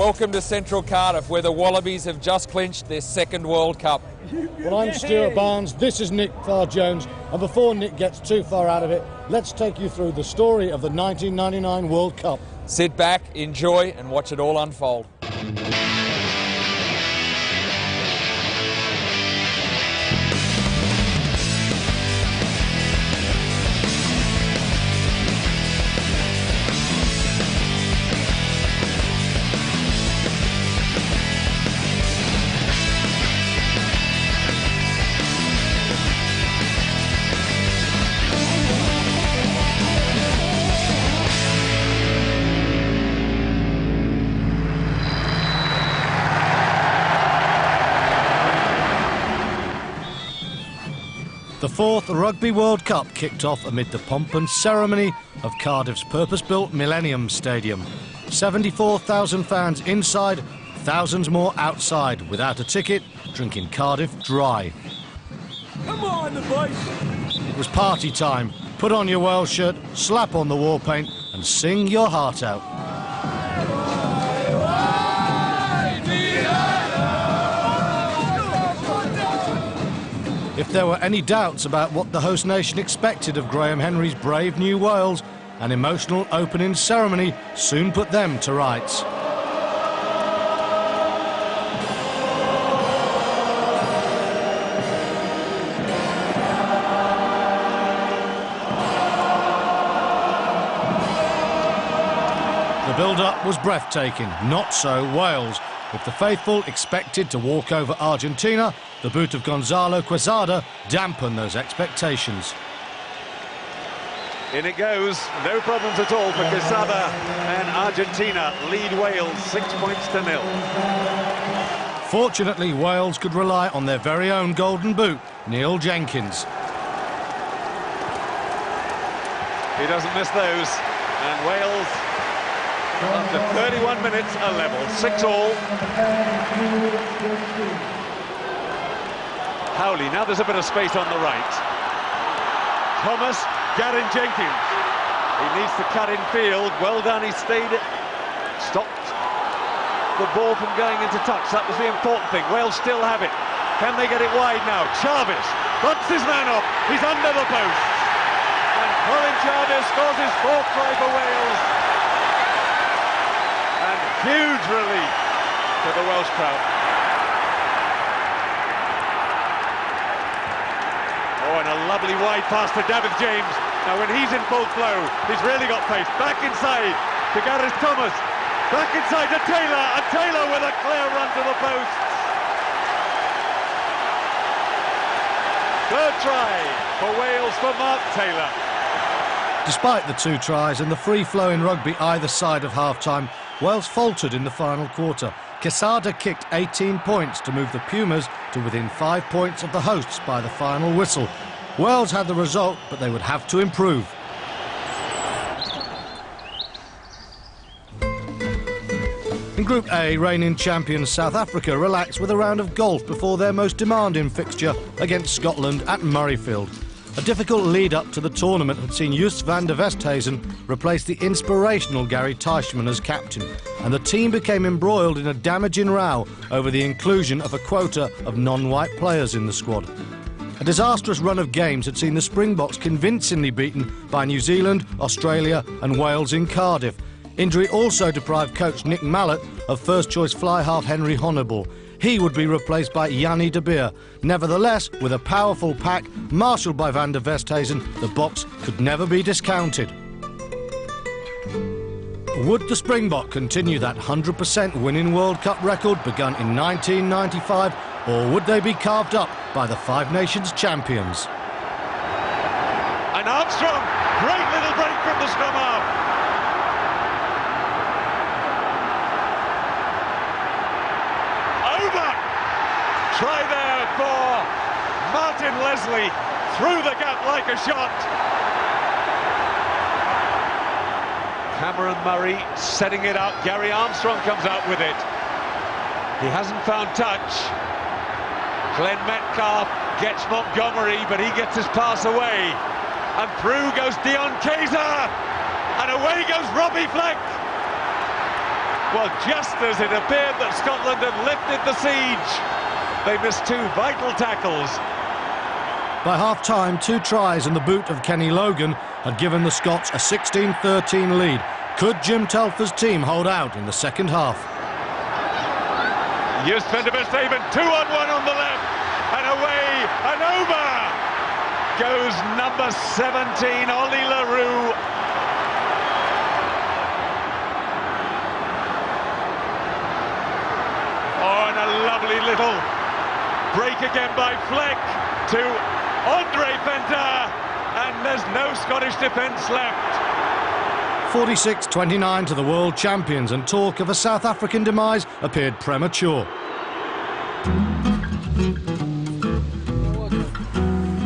welcome to Central Cardiff, where the Wallabies have just clinched their second World Cup. Well, I'm Stuart Barnes, this is Nick Farr-Jones, and before Nick gets too far out of it, let's take you through the story of the 1999 World Cup. Sit back, enjoy, and watch it all unfold. The fourth Rugby World Cup kicked off amid the pomp and ceremony of Cardiff's purpose-built Millennium Stadium. 74,000 fans inside, thousands more outside, without a ticket, drinking Cardiff dry. Come on, the boys! It was party time. Put on your Wales shirt, slap on the war paint, and sing your heart out. If there were any doubts about what the host nation expected of Graham Henry's brave new Wales, an emotional opening ceremony soon put them to rights. The build-up was breathtaking, not so Wales, with the faithful expected to walk over Argentina. The boot of Gonzalo Quesada dampened those expectations. In it goes, no problems at all for Quesada, and Argentina lead Wales 6 points to 0. Fortunately, Wales could rely on their very own golden boot, Neil Jenkins. He doesn't miss those, and Wales, after 31 minutes, are level, 6-all. Howley, now there's a bit of space on the right. Thomas, Gavin Jenkins. He needs to cut in field. Well done, he stopped the ball from going into touch. That was the important thing. Wales still have it. Can they get it wide now? Chavez bumps his man off. He's under the post. And Colin Chavez scores his fourth try for Wales. And huge relief to the Welsh crowd. Oh, and a lovely wide pass to David James. Now when he's in full flow, he's really got pace. Back inside to Gareth Thomas. Back inside to Taylor, and Taylor with a clear run to the post. Third try for Wales for Mark Taylor. Despite the two tries and the free-flowing rugby either side of half-time, Wales faltered in the final quarter. Quesada kicked 18 points to move the Pumas to within 5 points of the hosts by the final whistle. Wales had the result, but they would have to improve. In Group A, reigning champions South Africa relaxed with a round of golf before their most demanding fixture against Scotland at Murrayfield. A difficult lead-up to the tournament had seen Just van der Westhuizen replace the inspirational Gary Teichmann as captain, and the team became embroiled in a damaging row over the inclusion of a quota of non-white players in the squad. A disastrous run of games had seen the Springboks convincingly beaten by New Zealand, Australia and Wales in Cardiff. Injury also deprived coach Nick Mallett of first-choice fly-half Henry Honourable. He would be replaced by Yanni de Beer. Nevertheless, with a powerful pack marshalled by van der Westhuizen, the Boks could never be discounted. Would the Springbok continue that 100% winning World Cup record begun in 1995, or would they be carved up by the Five Nations champions? And Armstrong, great little break from the scrum half. Try there for Martin Leslie, through the gap like a shot. Cameron Murray setting it up. Gary Armstrong comes out with it. He hasn't found touch. Glenn Metcalf gets Montgomery, but he gets his pass away. And through goes Dion Kaiser. And away goes Robbie Fleck. Well, just as it appeared that Scotland had lifted the siege, they missed two vital tackles. By half-time, 2 tries and the boot of Kenny Logan had given the Scots a 16-13 lead. Could Jim Telfer's team hold out in the second half? Just Van der Bestaven, 2-on-1 on the left, and away and over goes number 17, Ollie LaRue. Oh, and a lovely little break again by Fleck to Andre Fenter, and there's no Scottish defence left. 46-29 to the world champions, and talk of a South African demise appeared premature.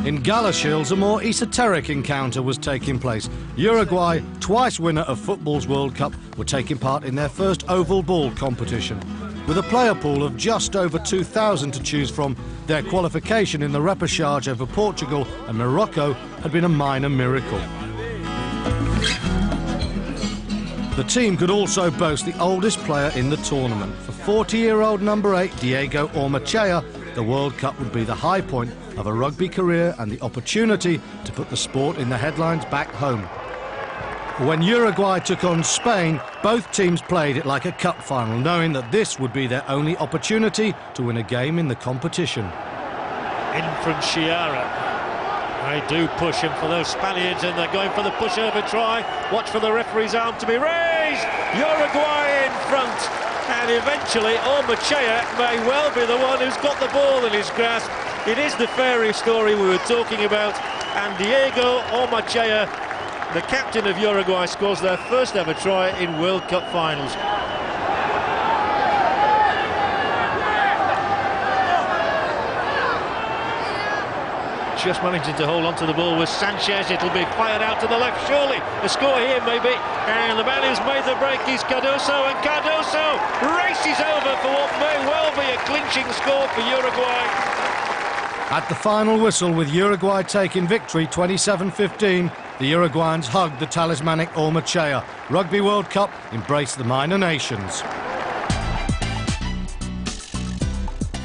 In Galashiels, a more esoteric encounter was taking place. Uruguay, twice winner of football's World Cup, were taking part in their first oval ball competition. With a player pool of just over 2,000 to choose from, their qualification in the repechage over Portugal and Morocco had been a minor miracle. The team could also boast the oldest player in the tournament. For 40-year-old number 8, Diego Ormachea, the World Cup would be the high point of a rugby career and the opportunity to put the sport in the headlines back home. When Uruguay took on Spain, both teams played it like a cup final, knowing that this would be their only opportunity to win a game in the competition. In from Chiara. They do push him for those Spaniards, and they're going for the pushover try. Watch for the referee's arm to be raised. Uruguay in front, and eventually Ormachea may well be the one who's got the ball in his grasp. It is the fairy story we were talking about, and Diego Ormachea, the captain of Uruguay, scores their first ever try in World Cup finals. Just managing to hold on to the ball with Sanchez. It'll be fired out to the left, surely. The score here, maybe. And the man who's made the break is Cardoso, and Cardoso races over for what may well be a clinching score for Uruguay. At the final whistle, with Uruguay taking victory 27-15, the Uruguayans hugged the talismanic Ormachea. Rugby World Cup embraced the minor nations.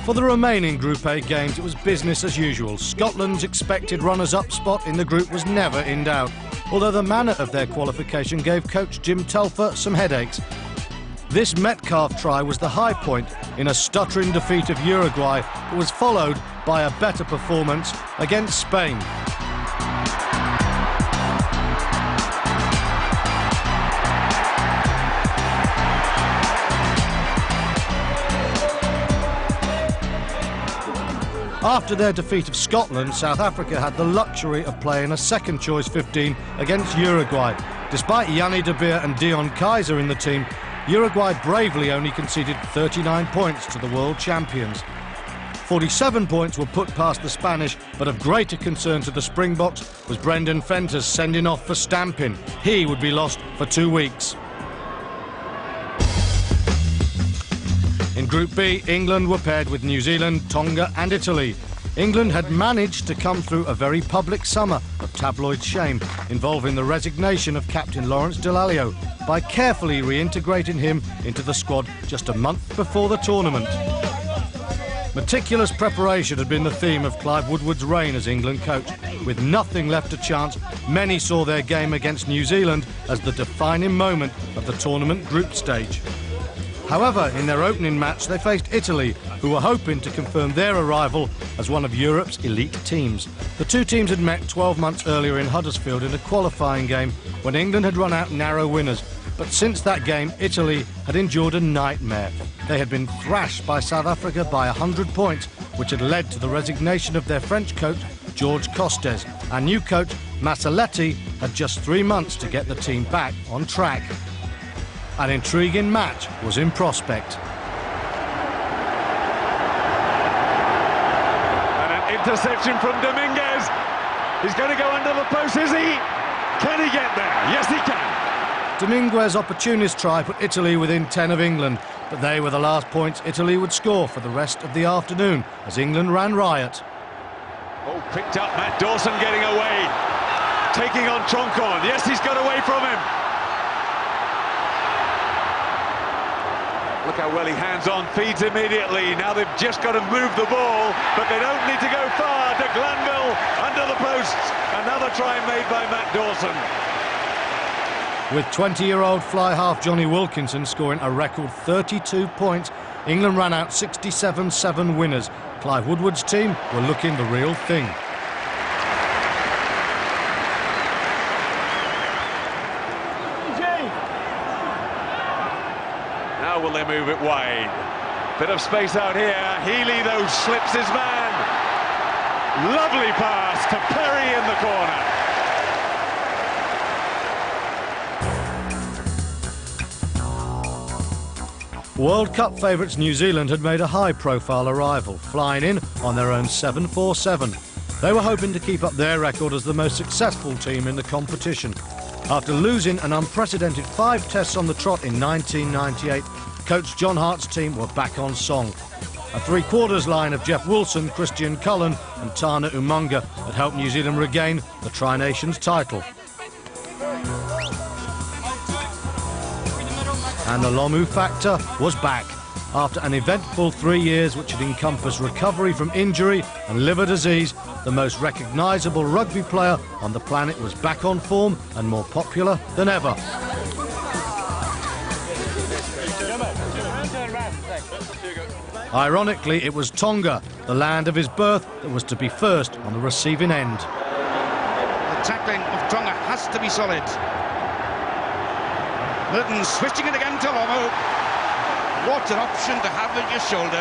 For the remaining Group A games, it was business as usual. Scotland's expected runners-up spot in the group was never in doubt, although the manner of their qualification gave coach Jim Telfer some headaches. This Metcalf try was the high point in a stuttering defeat of Uruguay, but was followed by a better performance against Spain. After their defeat of Scotland, South Africa had the luxury of playing a second-choice 15 against Uruguay. Despite Yanni de Beer and Dion Kaiser in the team, Uruguay bravely only conceded 39 points to the world champions. 47 points were put past the Spanish, but of greater concern to the Springboks was Brendan Fenter's sending off for stamping. He would be lost for 2 weeks. In Group B, England were paired with New Zealand, Tonga and Italy. England had managed to come through a very public summer of tabloid shame, involving the resignation of captain Lawrence Dallaglio by carefully reintegrating him into the squad just a month before the tournament. Meticulous preparation had been the theme of Clive Woodward's reign as England coach. With nothing left to chance, many saw their game against New Zealand as the defining moment of the tournament group stage. However, in their opening match, they faced Italy, who were hoping to confirm their arrival as one of Europe's elite teams. The two teams had met 12 months earlier in Huddersfield in a qualifying game when England had run out narrow winners. But since that game, Italy had endured a nightmare. They had been thrashed by South Africa by 100 points, which had led to the resignation of their French coach, George Costes. And new coach, Massaletti, had just 3 months to get the team back on track. An intriguing match was in prospect. And an interception from Dominguez. He's going to go under the post, is he? Can he get there? Yes, he can. Dominguez's opportunist try put Italy within 10 of England, but they were the last points Italy would score for the rest of the afternoon as England ran riot. Oh, picked up Matt Dawson getting away. Taking on Troncon. Yes, he's got away from him. Look how well he hands on, feeds immediately. Now they've just got to move the ball, but they don't need to go far. De Glanville under the posts. Another try made by Matt Dawson. With 20-year-old fly half Johnny Wilkinson scoring a record 32 points, England ran out 67-7 winners. Clive Woodward's team were looking the real thing. Now will they move it wide? Bit of space out here. Healy, though, slips his man. Lovely pass to Perry in the corner. World Cup favourites New Zealand had made a high-profile arrival, flying in on their own 747. They were hoping to keep up their record as the most successful team in the competition. After losing an unprecedented 5 tests on the trot in 1998, coach John Hart's team were back on song. A three-quarters line of Jeff Wilson, Christian Cullen and Tana Umunga had helped New Zealand regain the Tri-Nations title. And the Lomu factor was back. After an eventful 3 years which had encompassed recovery from injury and liver disease, the most recognisable rugby player on the planet was back on form and more popular than ever. Ironically, it was Tonga, the land of his birth, that was to be first on the receiving end. The tackling of Tonga has to be solid. Merton switching it again to Lomu. What an option to have at your shoulder.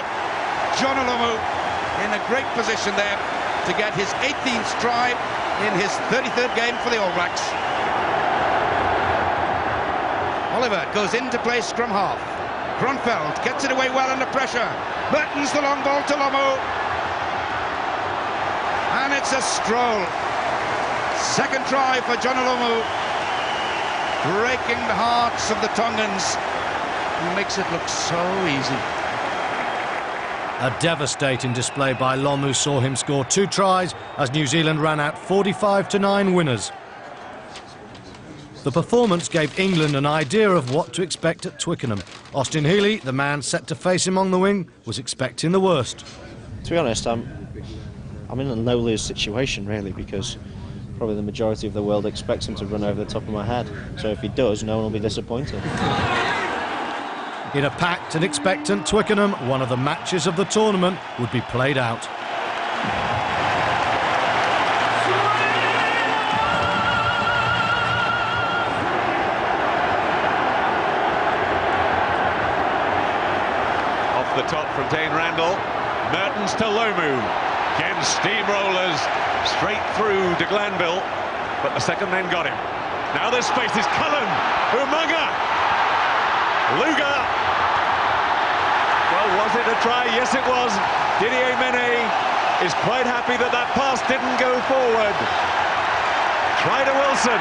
John Lomu in a great position there to get his 18th try in his 33rd game for the All Blacks. Oliver goes in to play scrum half. Gronfeld gets it away well under pressure. Merton's the long ball to Lomu. And it's a stroll. Second try for John Lomu. Breaking the hearts of the Tongans. He makes it look so easy. A devastating display by Lomu saw him score 2 tries as New Zealand ran out 45-9 winners. The performance gave England an idea of what to expect at Twickenham. Austin Healey, the man set to face him on the wing, was expecting the worst. To be honest, I'm in a no-lose situation really, because probably the majority of the world expects him to run over the top of my head. So if he does, no one will be disappointed. In a packed and expectant Twickenham, one of the matches of the tournament would be played out. Off the top from Dane Randall. Mertens to Lomu. Again, steamrollers straight through De Glanville, but the second men got him. Now there's space. Is Cullen. Umunga. Luga. Well, was it a try? Yes, it was. Didier Mene is quite happy that that pass didn't go forward. Try to Wilson.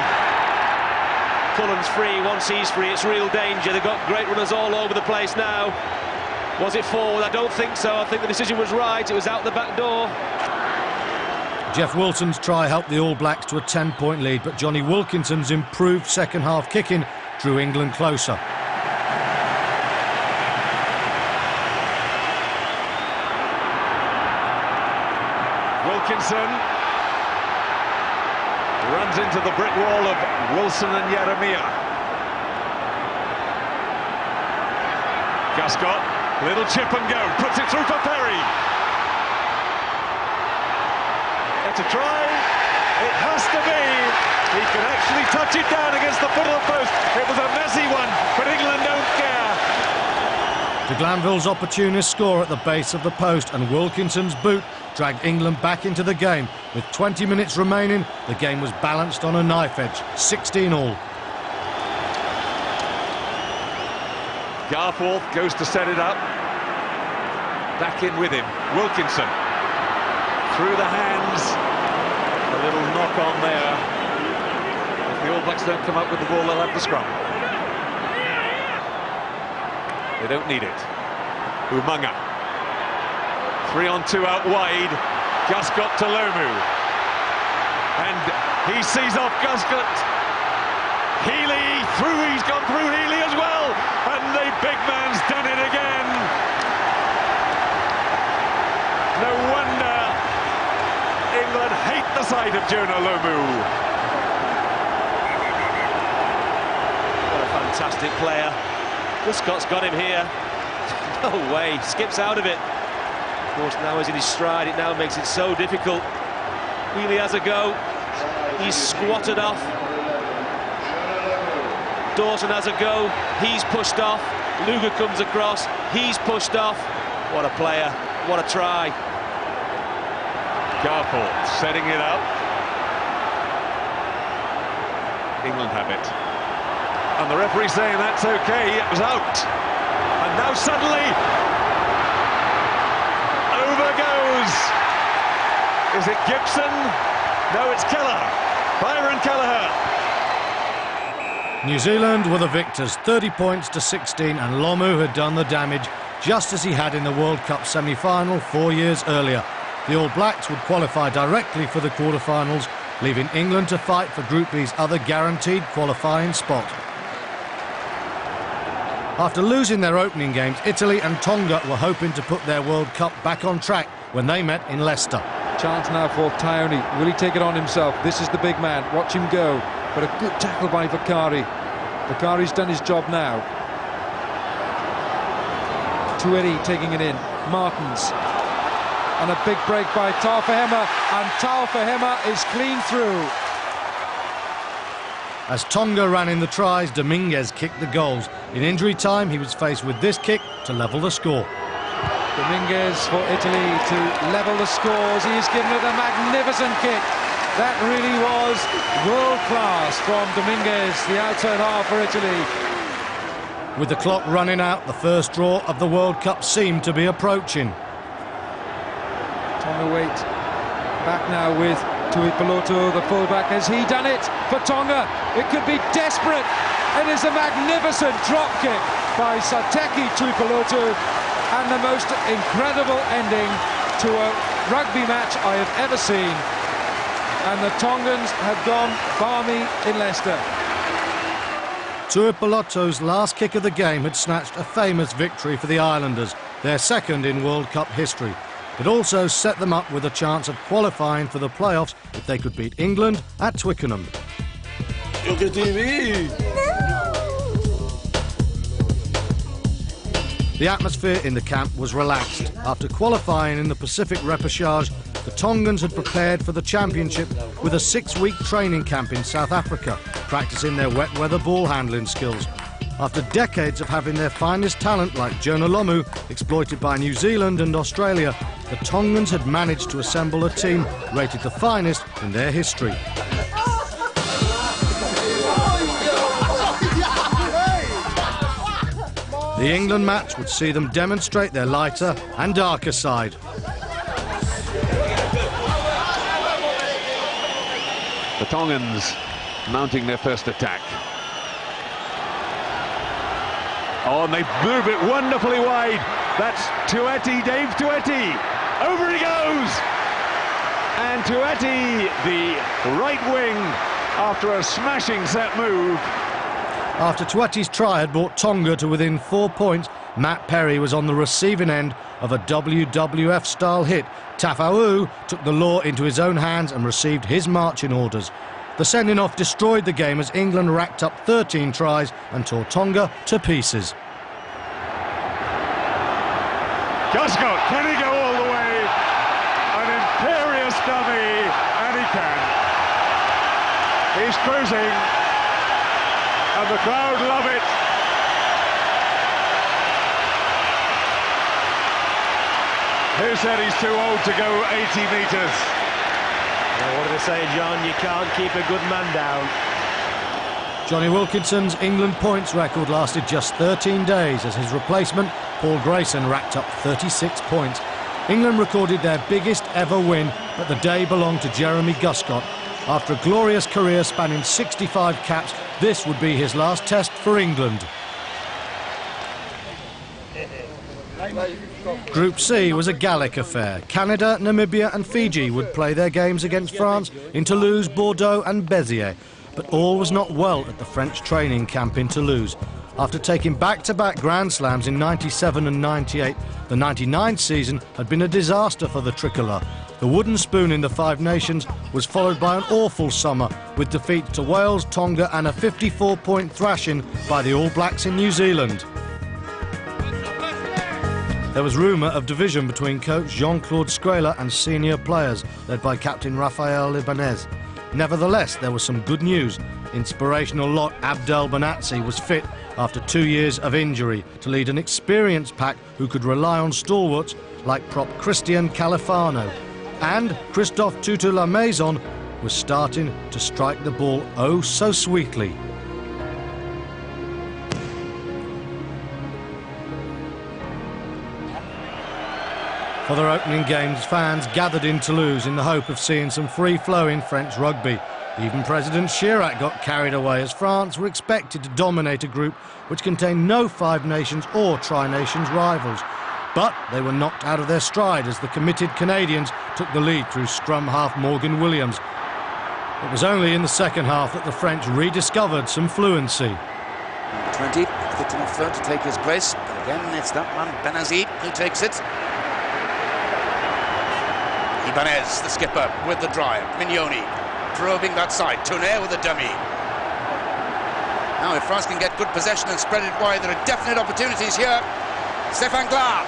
Cullen's free. Once he's free, it's real danger. They've got great runners all over the place now. Was it forward? I don't think so. I think the decision was right. It was out the back door. Jeff Wilson's try helped the All Blacks to a 10-point lead, but Johnny Wilkinson's improved second-half kicking drew England closer. Wilkinson runs into the brick wall of Wilson and Jeremiah. Guscott, little chip and go, puts it through for Perry. It's a try. It has to be. He can actually touch it down against the foot of the post. It was a messy one, but England don't care. De Glanville's opportunist score at the base of the post and Wilkinson's boot dragged England back into the game. With 20 minutes remaining, the game was balanced on a knife edge, 16-all. Garforth goes to set it up. Back in with him. Wilkinson. Through the hands. A little knock on there. If the All Blacks don't come up with the ball, they'll have the scrum. They don't need it. Umunga. 3-on-2 out wide. Guscott to Lomu. And he sees off Guscott. Healy through, he's gone through Healy as well. And the big man's done it again. sight of Jonah Lomu. What a fantastic player. Guscott's got him here. No way, skips out of it. Of course, now he's in his stride, it now makes it so difficult. Really has a go. He's squatted off. Dawson has a go. He's pushed off. Luger comes across. He's pushed off. What a player. What a try. Garforth setting it up. England have it. And the referee saying that's okay, it was out. And now suddenly, over goes. Is it Gibson? No, it's Kelleher. Byron Kelleher. New Zealand were the victors, 30 points to 16, and Lomu had done the damage just as he had in the World Cup semi-final 4 years earlier. The All Blacks would qualify directly for the quarter-finals, leaving England to fight for Group B's other guaranteed qualifying spot. After losing their opening games, Italy and Tonga were hoping to put their World Cup back on track when they met in Leicester. Chance now for Taione. Will he take it on himself? This is the big man. Watch him go. But a good tackle by Vakari. Vakari's done his job now. Tueri taking it in. Martins. And a big break by Taufahema. And Taufahema is clean through. As Tonga ran in the tries, Dominguez kicked the goals. In injury time, he was faced with this kick to level the score. Dominguez for Italy to level the scores. He's given it a magnificent kick. That really was world-class from Dominguez, the outside half for Italy. With the clock running out, the first draw of the World Cup seemed to be approaching. Tonga wait. Back now with Tuipulotu, the fullback. Has he done it for Tonga? It could be desperate. It is a magnificent drop kick by Sateki Tuipulotu, and the most incredible ending to a rugby match I have ever seen. And the Tongans have gone balmy in Leicester. Tuipulotu's last kick of the game had snatched a famous victory for the Islanders, their second in World Cup history. It also set them up with a chance of qualifying for the playoffs if they could beat England at Twickenham. Look at TV! The atmosphere in the camp was relaxed. After qualifying in the Pacific Repechage, the Tongans had prepared for the championship with a 6-week training camp in South Africa, practicing their wet weather ball handling skills. After decades of having their finest talent like Jonah Lomu exploited by New Zealand and Australia, the Tongans had managed to assemble a team rated the finest in their history. The England match would see them demonstrate their lighter and darker side. The Tongans mounting their first attack. Oh, and they move it wonderfully wide. That's Tueti, Dave Tueti. Over he goes! And Tueti, the right wing, after a smashing set move. After Tueti's try had brought Tonga to within 4 points, Matt Perry was on the receiving end of a WWF-style hit. Tafau took the law into his own hands and received his marching orders. The sending-off destroyed the game as England racked up 13 tries and tore Tonga to pieces. Guscott, can he go all the way? An imperious dummy, and he can. He's cruising, and the crowd love it. Who said he's too old to go 80 metres? Well, what do they say, John? You can't keep a good man down. Johnny Wilkinson's England points record lasted just 13 days as his replacement, Paul Grayson, racked up 36 points. England recorded their biggest ever win, but the day belonged to Jeremy Guscott. After a glorious career spanning 65 caps, this would be his last test for England. Group C was a Gallic affair. Canada, Namibia and Fiji would play their games against France in Toulouse, Bordeaux and Béziers. But all was not well at the French training camp in Toulouse. After taking back-to-back Grand Slams in '97 and '98, the '99 season had been a disaster for the tricolour. The wooden spoon in the Five Nations was followed by an awful summer, with defeats to Wales, Tonga and a 54-point thrashing by the All Blacks in New Zealand. There was rumour of division between coach Jean-Claude Scraler and senior players, led by captain Rafael Ibanez. Nevertheless, there was some good news. Inspirational lot Abdel Benazzi was fit after 2 years of injury to lead an experienced pack who could rely on stalwarts like prop Christian Califano. And Christophe Tutu-La-Maison was starting to strike the ball oh so sweetly. For their opening games, fans gathered in Toulouse in the hope of seeing some free-flowing French rugby. Even President Chirac got carried away as France were expected to dominate a group which contained no Five Nations or Tri-Nations rivals. But they were knocked out of their stride as the committed Canadians took the lead through scrum half Morgan Williams. It was only in the second half that the French rediscovered some fluency. 20, fit enough third to take his place, but again it's that man Benazzi who takes it. Ibanez, the skipper, with the drive. Mignoni probing that side. Tourné with a dummy. Now if France can get good possession and spread it wide, there are definite opportunities here. Stéphane Glas,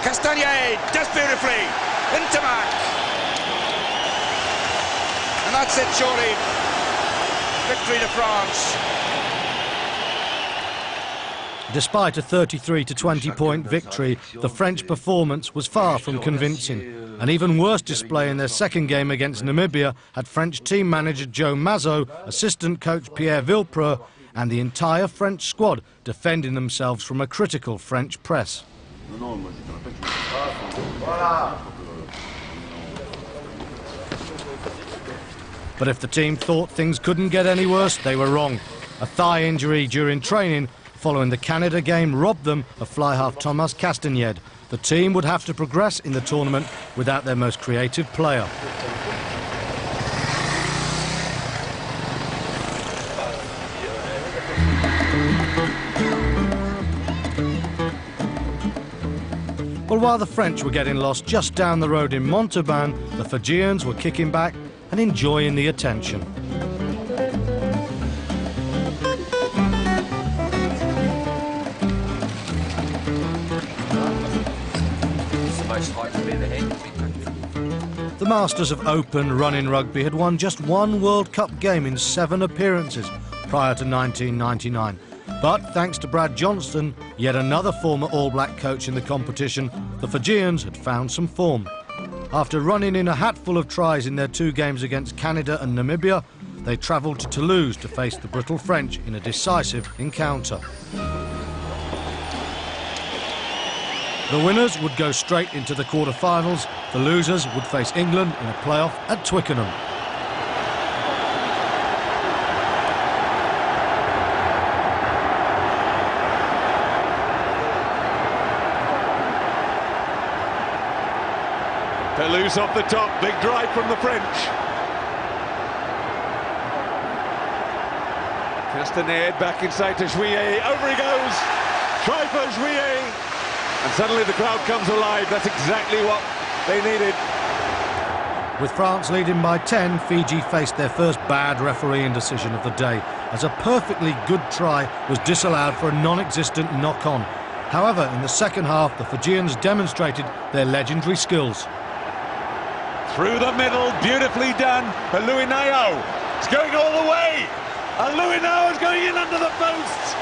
Castagnier does beautifully, into Mac. And that's it, surely. Victory to France. Despite a 33-20 point victory, the French performance was far from convincing. An even worse display in their second game against Namibia had French team manager Joe Mazot, assistant coach Pierre Villepreux and the entire French squad defending themselves from a critical French press. But if the team thought things couldn't get any worse, they were wrong. A thigh injury during training following the Canada game robbed them of fly-half Thomas Castagnier. The team would have to progress in the tournament without their most creative player. Well, while the French were getting lost just down the road in Montauban, the Fijians were kicking back and enjoying the attention. The masters of open running rugby had won just one World Cup game in 7 appearances prior to 1999. But thanks to Brad Johnston, yet another former All Black coach in the competition, the Fijians had found some form. After running in a hatful of tries in their 2 games against Canada and Namibia, they travelled to Toulouse to face the brittle French in a decisive encounter. The winners would go straight into the quarter-finals. The losers would face England in a playoff at Twickenham. Toulouse off the top, big drive from the French. Castagnier back inside to Juillet, over he goes. Try for Juillet. And suddenly the crowd comes alive. That's exactly what they needed. With France leading by 10, Fiji faced their first bad refereeing decision of the day, as a perfectly good try was disallowed for a non-existent knock-on. However, in the second half, the Fijians demonstrated their legendary skills. Through the middle, beautifully done. Aluinao is going all the way. Aluinao is going in under the posts.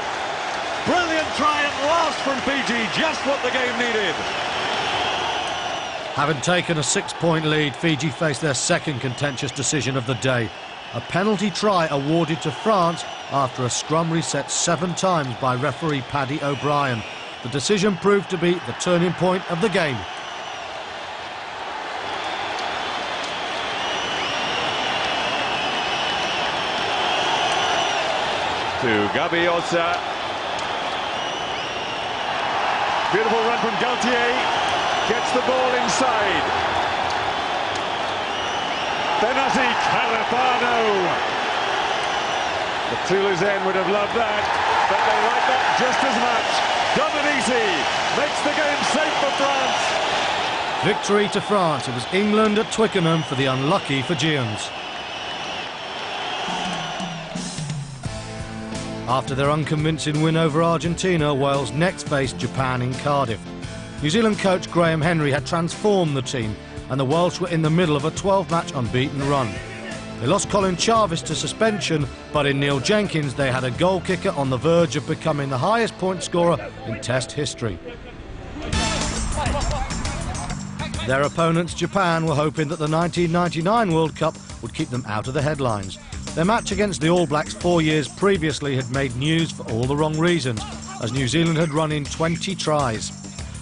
Brilliant try at last from Fiji, just what the game needed. Having taken a 6-point lead, Fiji faced their second contentious decision of the day. A penalty try awarded to France after a scrum reset 7 times by referee Paddy O'Brien. The decision proved to be the turning point of the game. To Gabiosa. Beautiful run from Gaultier, gets the ball inside. Benazzi, Califano. The Toulousain would have loved that. but they like that just as much. Done it easy, makes the game safe for France. Victory to France. It was England at Twickenham for the unlucky Fijians. After their unconvincing win over Argentina, Wales next faced Japan in Cardiff. New Zealand coach Graham Henry had transformed the team, and the Welsh were in the middle of a 12-match unbeaten run. They lost Colin Jarvis to suspension, but in Neil Jenkins they had a goal kicker on the verge of becoming the highest point scorer in Test history. Their opponents, Japan, were hoping that the 1999 World Cup would keep them out of the headlines. Their match against the All Blacks 4 years previously had made news for all the wrong reasons, as New Zealand had run in 20 tries.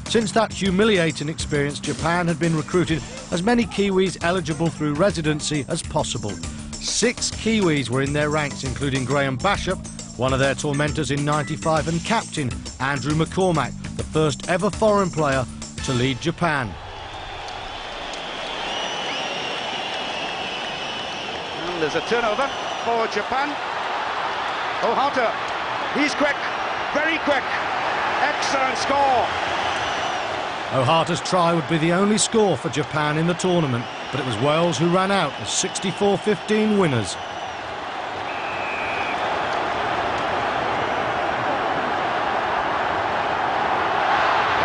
Since that humiliating experience, Japan had been recruiting as many Kiwis eligible through residency as possible. 6 Kiwis were in their ranks, including Graham Bishop, one of their tormentors in '95, and captain Andrew McCormack, the first ever foreign player to lead Japan. And there's a turnover for Japan. Ohata, he's quick, very quick, excellent score. Ohata's try would be the only score for Japan in the tournament, but it was Wales who ran out as 64-15 winners.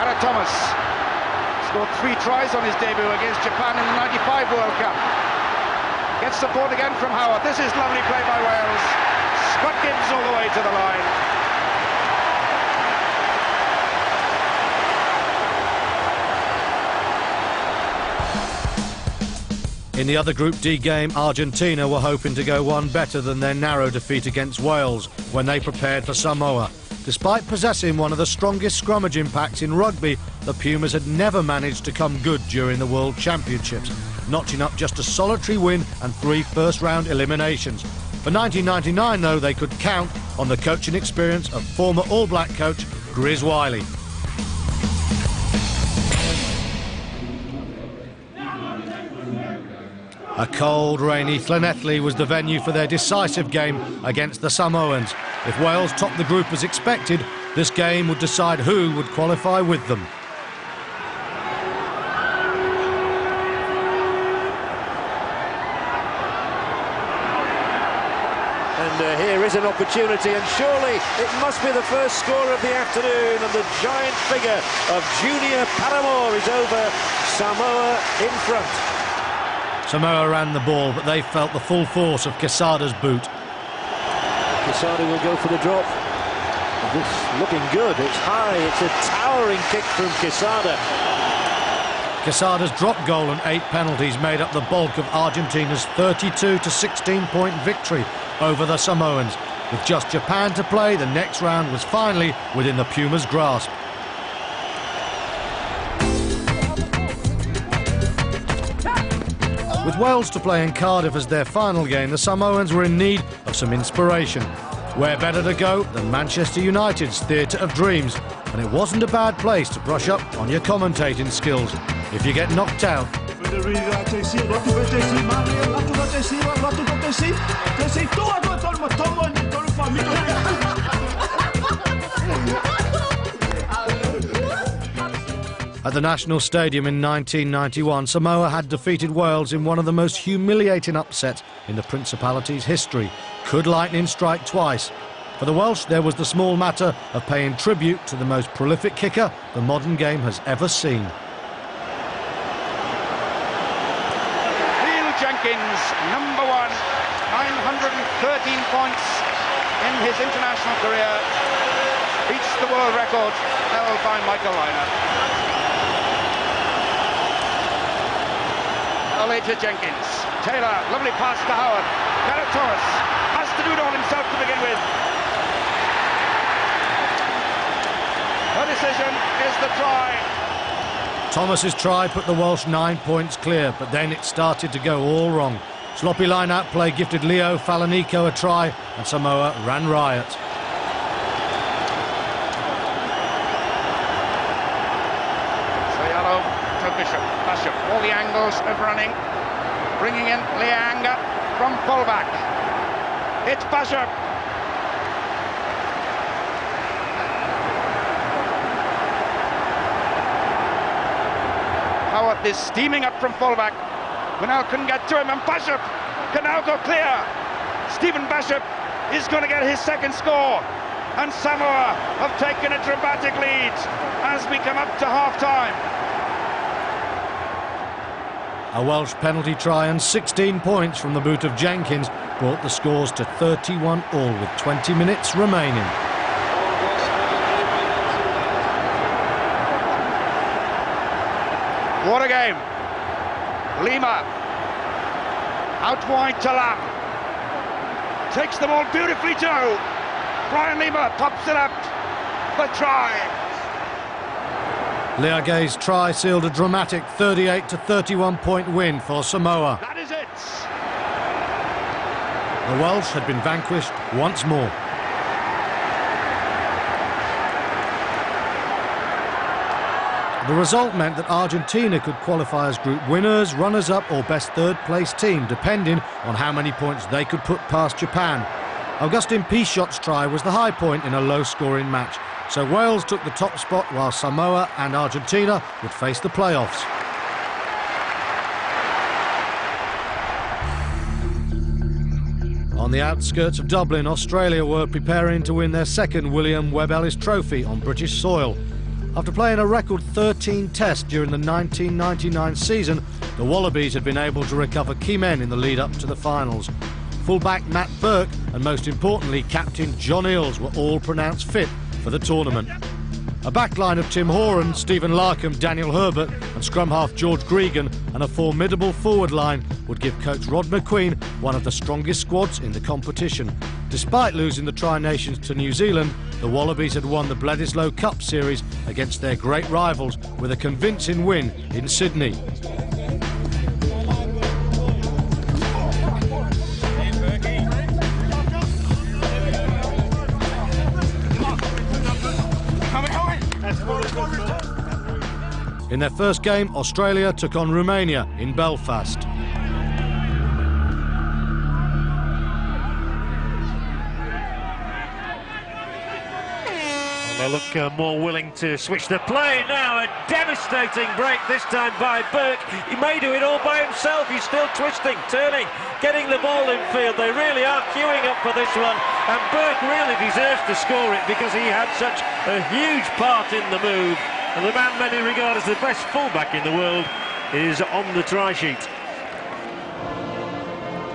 Gareth Thomas scored 3 tries on his debut against Japan in the '95 World Cup. Gets support again from Howard. This is lovely play by Wales. Scott Gibbs all the way to the line. In the other Group D game, Argentina were hoping to go one better than their narrow defeat against Wales when they prepared for Samoa. Despite possessing one of the strongest scrummaging packs in rugby, the Pumas had never managed to come good during the World Championships, notching up just a solitary win and 3 first-round eliminations. For 1999, though, they could count on the coaching experience of former All Black coach Grizz Wiley. A cold, rainy Llanelli was the venue for their decisive game against the Samoans. If Wales topped the group as expected, this game would decide who would qualify with them. And here is an opportunity, and surely it must be the first score of the afternoon, and the giant figure of Junior Paramore is over Samoa in front. Samoa ran the ball, but they felt the full force of Quesada's boot. Quesada will go for the drop. This looking good. It's high. It's a towering kick from Quesada. Quesada's drop goal and 8 penalties made up the bulk of Argentina's 32-16 point victory over the Samoans. With just Japan to play, the next round was finally within the Pumas' grasp. With Wales to play in Cardiff as their final game, the Samoans were in need of some inspiration. Where better to go than Manchester United's Theatre of Dreams? And it wasn't a bad place to brush up on your commentating skills. If you get knocked out, at the National Stadium in 1991, Samoa had defeated Wales in one of the most humiliating upsets in the Principality's history. Could lightning strike twice? For the Welsh, there was the small matter of paying tribute to the most prolific kicker the modern game has ever seen. Neil Jenkins, number 1, 913 points in his international career, beats the world record held by Michael Lynagh. Early to Jenkins. Taylor, lovely pass to Howard. Gareth Thomas has to do it all himself to begin with. Her decision is the try. Thomas's try put the Welsh 9 points clear, but then it started to go all wrong. Sloppy line-out play gifted Leo Falanico a try, and Samoa ran riot. Bishop, all the angles of running, bringing in Lianga from fullback. It's Bishop. Bishop is steaming up from fullback. Winnell couldn't get to him, and Bishop can now go clear. Stephen Bishop is going to get his second score, and Samoa have taken a dramatic lead as we come up to half-time. A Welsh penalty try and 16 points from the boot of Jenkins brought the scores to 31 all with 20 minutes remaining. What a game. Lima out wide to Lam, takes the ball beautifully to Brian Lima, pops it up for try. Liagay's try sealed a dramatic 38 to 31 point win for Samoa. That is it. The Welsh had been vanquished once more. The result meant that Argentina could qualify as group winners, runners-up or best third-place team, depending on how many points they could put past Japan. Augustin Pichot's try was the high point in a low-scoring match, so Wales took the top spot while Samoa and Argentina would face the playoffs. On the outskirts of Dublin, Australia were preparing to win their second William Webb Ellis Trophy on British soil. After playing a record 13 tests during the 1999 season, the Wallabies had been able to recover key men in the lead-up to the finals. Fullback Matt Burke and, most importantly, captain John Eales were all pronounced fit for the tournament. A backline of Tim Horan, Stephen Larkham, Daniel Herbert and scrum half George Gregan and a formidable forward line would give coach Rod McQueen one of the strongest squads in the competition. Despite losing the Tri-Nations to New Zealand, the Wallabies had won the Bledisloe Cup Series against their great rivals with a convincing win in Sydney. In their first game, Australia took on Romania in Belfast. They look more willing to switch the play now. A devastating break this time by Burke. He may do it all by himself. He's still twisting, turning, getting the ball in field. They really are queuing up for this one. And Burke really deserves to score it because he had such a huge part in the move. And the man many regard as the best fullback in the world is on the try sheet.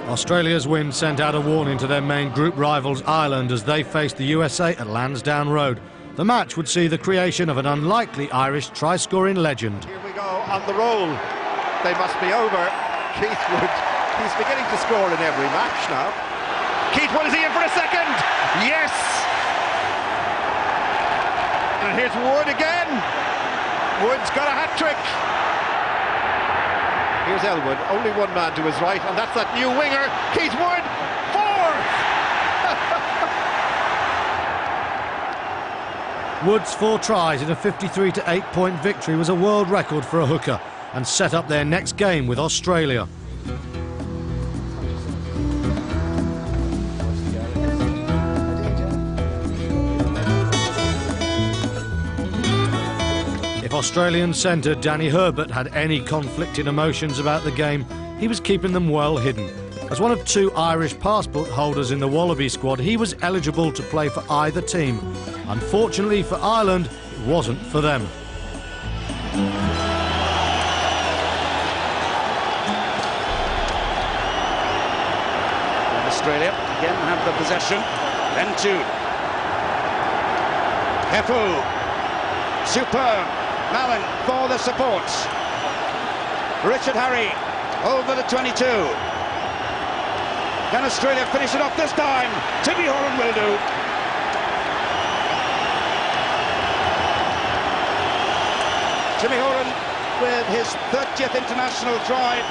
Australia's win sent out a warning to their main group rivals Ireland as they faced the USA at Lansdowne Road. The match would see the creation of an unlikely Irish try-scoring legend. Here we go on the roll. They must be over. Keith Wood, he's beginning to score in every match now. Keith Wood, is he in for a second? Yes! And here's Wood again. Wood's got a hat-trick. Here's Elwood, only one man to his right, and that's that new winger, Keith Wood, fourth! Wood's 4 tries in a 53 to 8 point victory was a world record for a hooker and set up their next game with Australia. If Australian centre Danny Herbert had any conflicting emotions about the game, he was keeping them well hidden. As one of 2 Irish passport holders in the Wallaby squad, he was eligible to play for either team. Unfortunately for Ireland, it wasn't for them. And Australia again have the possession. Then to Hefu. Superb. Mallon for the support. Richard Harry over the 22. Can Australia finish it off this time? Timmy Horan will do. Timmy Horan with his 30th international try.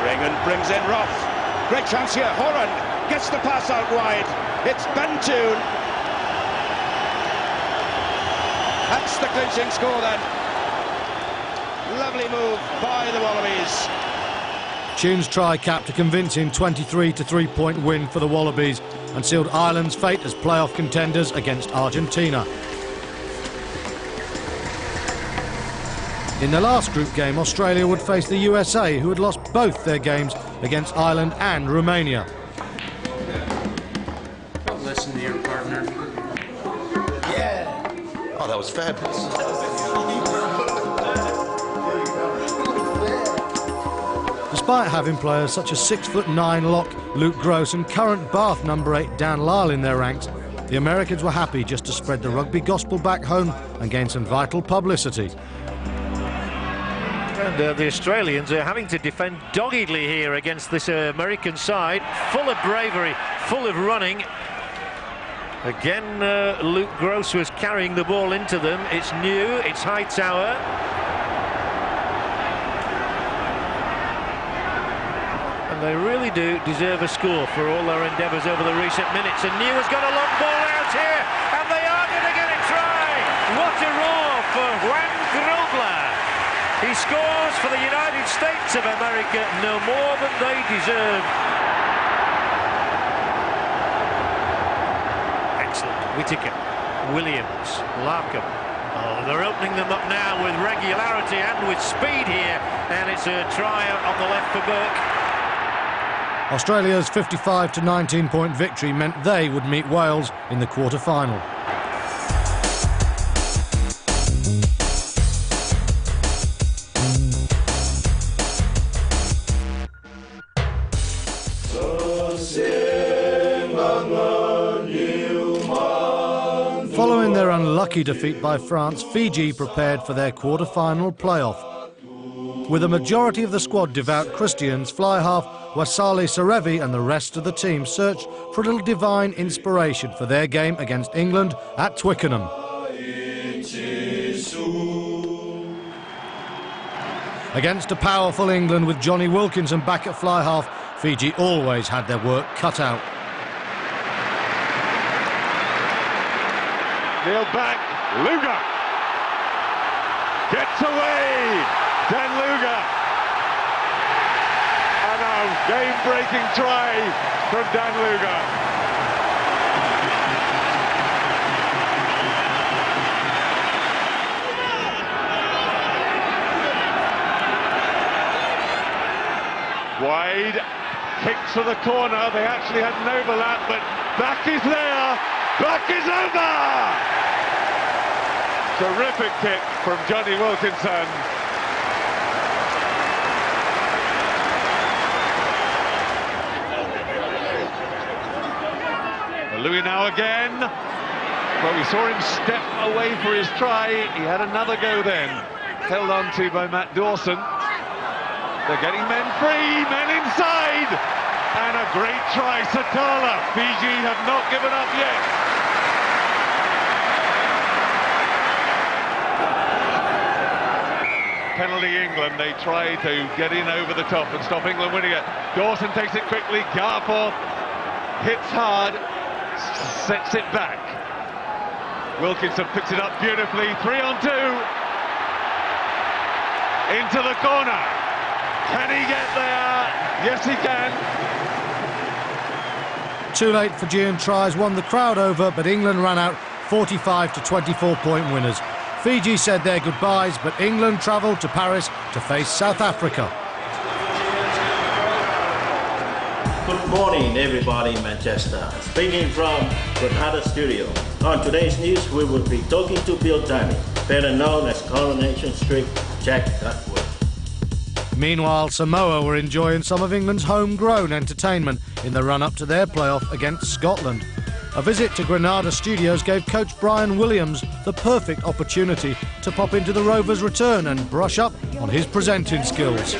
Reagan brings in Roth. Great chance here. Horan gets the pass out wide. It's Bentoon. That's the clinching score then. Lovely move by the Wallabies. Tune's try capped a convincing 23 to 3 point win for the Wallabies. and sealed Ireland's fate as playoff contenders against Argentina. In their last group game, Australia would face the USA, who had lost both their games against Ireland and Romania. Listen to your partner. Yeah. Oh, that was fabulous. Despite having players such as 6'9" lock Luke Gross and current Bath number 8 Dan Lyle in their ranks, the Americans were happy just to spread the rugby gospel back home and gain some vital publicity. And the Australians are having to defend doggedly here against this American side, full of bravery, full of running. Again, Luke Gross was carrying the ball into them. It's new, it's Hightower. And they really do deserve a score for all their endeavours over the recent minutes. And New has got a long ball out here, and they are going to get a try. What a roar for Juan Grobler. He scores for the United States of America, no more than they deserve. Excellent. Whittaker, Williams, Larkham. Oh, they're opening them up now with regularity and with speed here, and it's a try on the left for Burke. Australia's 55 to 19 point victory meant they would meet Wales in the quarter-final. Following their unlucky defeat by France, Fiji prepared for their quarter-final playoff. With a majority of the squad devout Christians, fly-half Wasale Sarevi and the rest of the team searched for a little divine inspiration for their game against England at Twickenham. Against a powerful England with Johnny Wilkinson back at fly-half, Fiji always had their work cut out. Neil back, Luga gets away, Dan Luga, and a game-breaking try from Dan Luga. Wide, kicks for the corner, they actually had an overlap, but back is there. Back is over! Terrific kick from Johnny Wilkinson. Louis now again. Well, we saw him step away for his try. He had another go then. Held on to by Matt Dawson. They're getting men free, men inside. And a great try, Satala. Fiji have not given up yet. Penalty England, they try to get in over the top and stop England winning it. Dawson takes it quickly, Garforth hits hard, sets it back. Wilkinson picks it up beautifully, 3-on-2. Into the corner. Can he get there? Yes, he can. Too late Fijian tries won the crowd over, but England ran out 45 to 24 point winners. Fiji said their goodbyes, but England travelled to Paris to face South Africa. Good morning, everybody in Manchester. Speaking from Granada Studio. On today's news, we will be talking to Bill Danny, better known as Coronation Street Jack Duckworth. Meanwhile, Samoa were enjoying some of England's homegrown entertainment in the run-up to their playoff against Scotland. A visit to Granada Studios gave coach Brian Williams the perfect opportunity to pop into the Rovers' return and brush up on his presenting skills.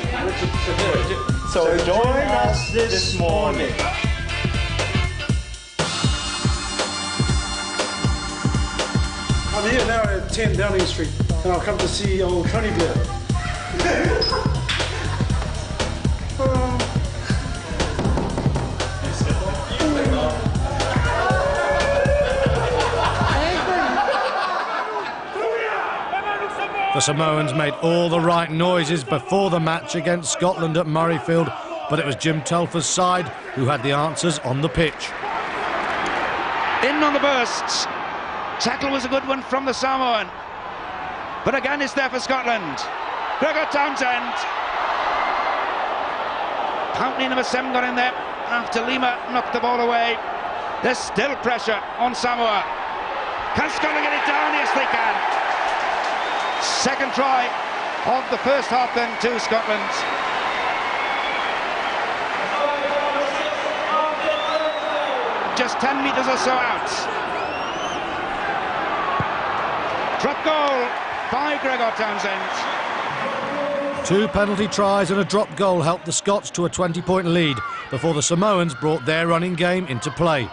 So join us this morning. I'm here now at 10 Downing Street, and I've come to see old Tony Blair. The Samoans made all the right noises before the match against Scotland at Murrayfield, but it was Jim Telfer's side who had the answers on the pitch. In on the bursts. Tackle was a good one from the Samoan. But again, it's there for Scotland. Gregor Townsend. Pountney number 7 got in there after Lima knocked the ball away. There's still pressure on Samoa. Can Scotland get it down? Yes, they can. Second try of the first half then to Scotland. Just 10 metres or so out. Drop goal by Gregor Townsend. 2 penalty tries and a drop goal helped the Scots to a 20-point lead before the Samoans brought their running game into play.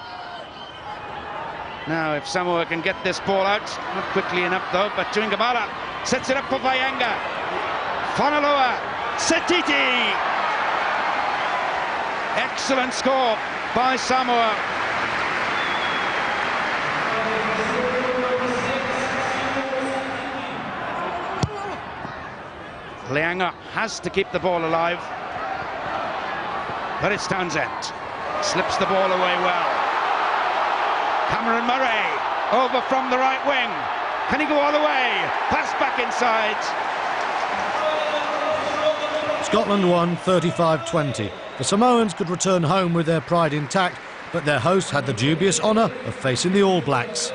Now, if Samoa can get this ball out, not quickly enough though, but Tuingamala sets it up for Vaenga. Fonaloa, Setiti. Excellent score by Samoa. Leanga has to keep the ball alive, but it's Townsend. Slips the ball away well. Cameron Murray over from the right wing. Can he go all the way? Pass back inside. Scotland won 35-20. The Samoans could return home with their pride intact, but their hosts had the dubious honour of facing the All Blacks.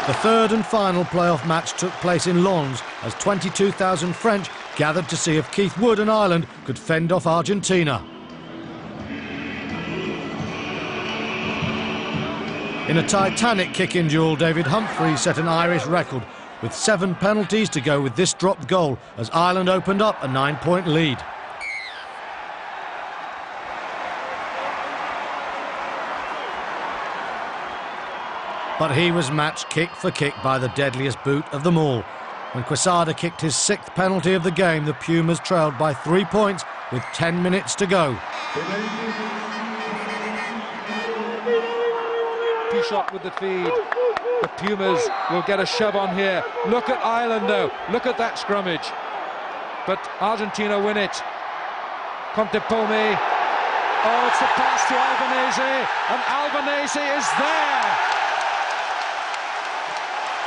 The third and final playoff match took place in Lens as 22,000 French gathered to see if Keith Wood and Ireland could fend off Argentina. In a titanic kick-in duel, David Humphrey set an Irish record with 7 penalties to go with this dropped goal as Ireland opened up a 9-point lead. But he was matched kick for kick by the deadliest boot of them all. When Quesada kicked his 6th penalty of the game, the Pumas trailed by 3 points with 10 minutes to go. Shot with the feed. The Pumas will get a shove on here. Look at Ireland though. Look at that scrummage. But Argentina win it. Contepomi. Oh, it's the pass to Albanese, and Albanese is there.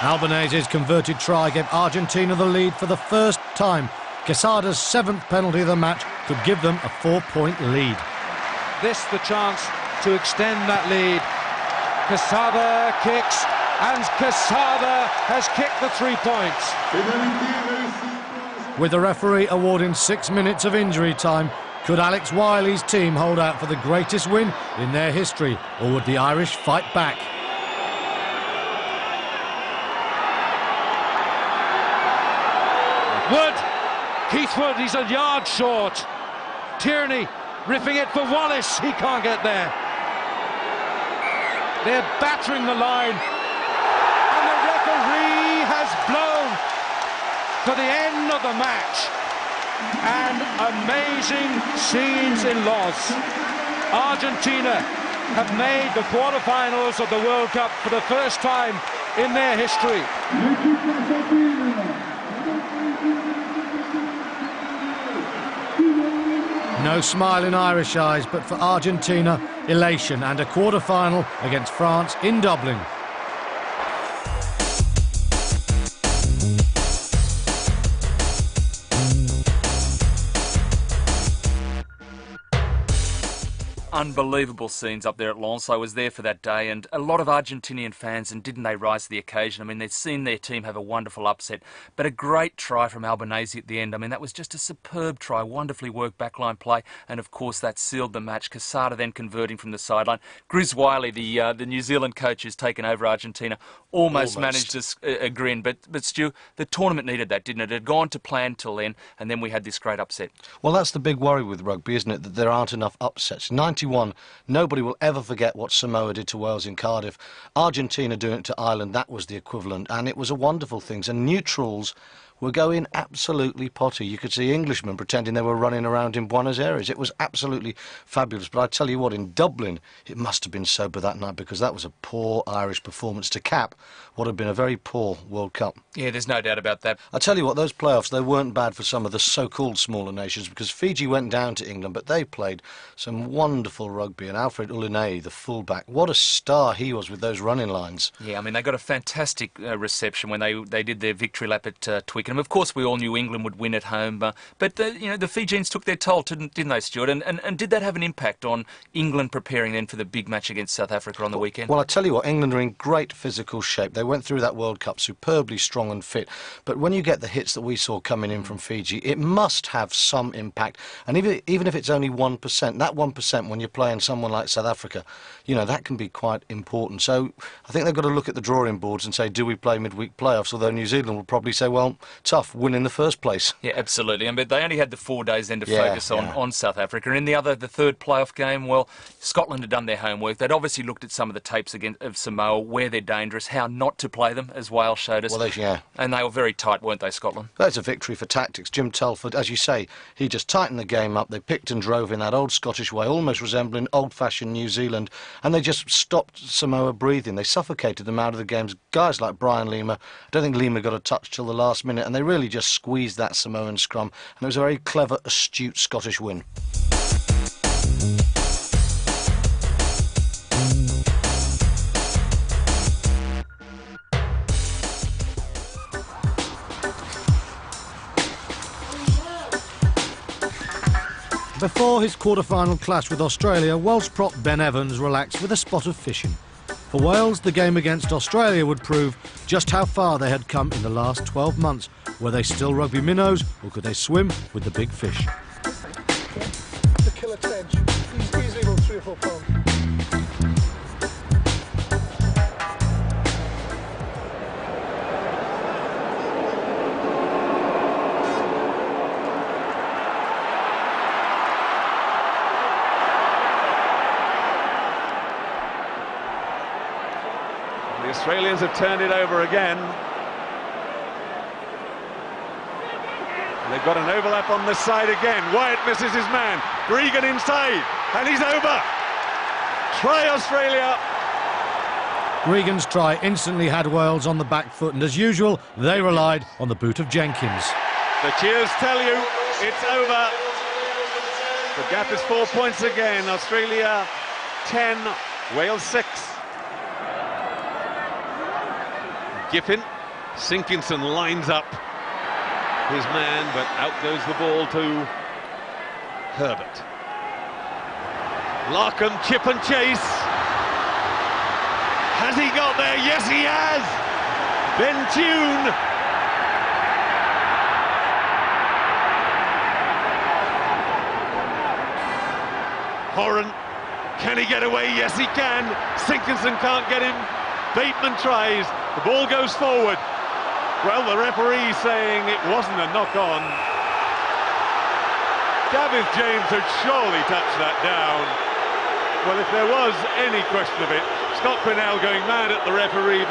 Albanese's converted try gave Argentina the lead for the first time. Quesada's 7th penalty of the match could give them a 4-point lead. This the chance to extend that lead. Quesada kicks, and Quesada has kicked the 3 points. With the referee awarding 6 minutes of injury time, could Alex Wiley's team hold out for the greatest win in their history, or would the Irish fight back? Wood, Keith Wood, he's a yard short. Tierney ripping it for Wallace, he can't get there. They're battering the line, and the referee has blown for the end of the match. And amazing scenes in Los. Argentina have made the quarterfinals of the World Cup for the first time in their history. No smile in Irish eyes, but for Argentina, elation and a quarter-final against France in Dublin. Unbelievable scenes up there at Lens. I was there for that day, and a lot of Argentinian fans, and didn't they rise to the occasion? I mean, they'd seen their team have a wonderful upset, but a great try from Albanese at the end. I mean, that was just a superb try, wonderfully worked backline play, and of course that sealed the match. Quesada then converting from the sideline. Grizz Wiley, the New Zealand coach who's taken over Argentina, almost managed a grin, but Stu, the tournament needed that, didn't it? It had gone to plan till then, and then we had this great upset. Well, that's the big worry with rugby, isn't it, that there aren't enough upsets. 91, nobody will ever forget what Samoa did to Wales in Cardiff. Argentina doing it to Ireland, that was the equivalent, and it was a wonderful thing. And neutrals were going absolutely potty. You could see Englishmen pretending they were running around in Buenos Aires. It was absolutely fabulous. But I tell you what, in Dublin, it must have been sober that night, because that was a poor Irish performance to cap what had been a very poor World Cup. Yeah, there's no doubt about that. I tell you what, those playoffs, they weren't bad for some of the so-called smaller nations, because Fiji went down to England, but they played some wonderful rugby. And Alfred Ulinei, the fullback, what a star he was with those running lines. Yeah, I mean, they got a fantastic reception when they did their victory lap at Twickenham. Of course, we all knew England would win at home, but the Fijians took their toll, didn't they, Stuart? And did that have an impact on England preparing then for the big match against South Africa on the weekend? Well, I tell you what, England are in great physical shape. They went through that World Cup superbly strong and fit. But when you get the hits that we saw coming in from Fiji, it must have some impact. And even if it's only 1%, that 1% when you're playing someone like South Africa, you know, that can be quite important. So I think they've got to look at the drawing boards and say, do we play midweek playoffs? Although New Zealand will probably say, well, tough, win in the first place. Yeah, absolutely. But they only had the 4 days then to focus on South Africa. And in the third playoff game, well, Scotland had done their homework. They'd obviously looked at some of the tapes of Samoa, where they're dangerous, how not to play them, as Wales showed us. Well, and they were very tight, weren't they, Scotland? That's a victory for tactics. Jim Telford, as you say, he just tightened the game up. They picked and drove in that old Scottish way, almost resembling old-fashioned New Zealand, and they just stopped Samoa breathing. They suffocated them out of the games. Guys like Brian Lima, I don't think Lima got a touch till the last minute, and they really just squeezed that Samoan scrum, and it was a very clever, astute Scottish win. Before his quarter-final clash with Australia, Welsh prop Ben Evans relaxed with a spot of fishing. For Wales, the game against Australia would prove just how far they had come in the last 12 months. Were they still rugby minnows, or could they swim with the big fish? The killer tench. He's easily about 3 or 4 pounds. The Australians have turned it over again. They've got an overlap on this side again. Wyatt misses his man. Gregan inside, and he's over. Try Australia. Gregan's try instantly had Wales on the back foot, and as usual, they relied on the boot of Jenkins. The cheers tell you it's over. The gap is 4 points again. Australia 10, Wales 6. Giffen, Sinkinson lines up his man, but out goes the ball to Herbert. Larkham, chip and chase. Has he got there? Yes, he has! Ben Tune. Horan, can he get away? Yes, he can. Sinkinson can't get him. Bateman tries. The ball goes forward. Well, the referee saying it wasn't a knock-on. David James had surely touched that down. Well, if there was any question of it, Scott Quinnell going mad at the referee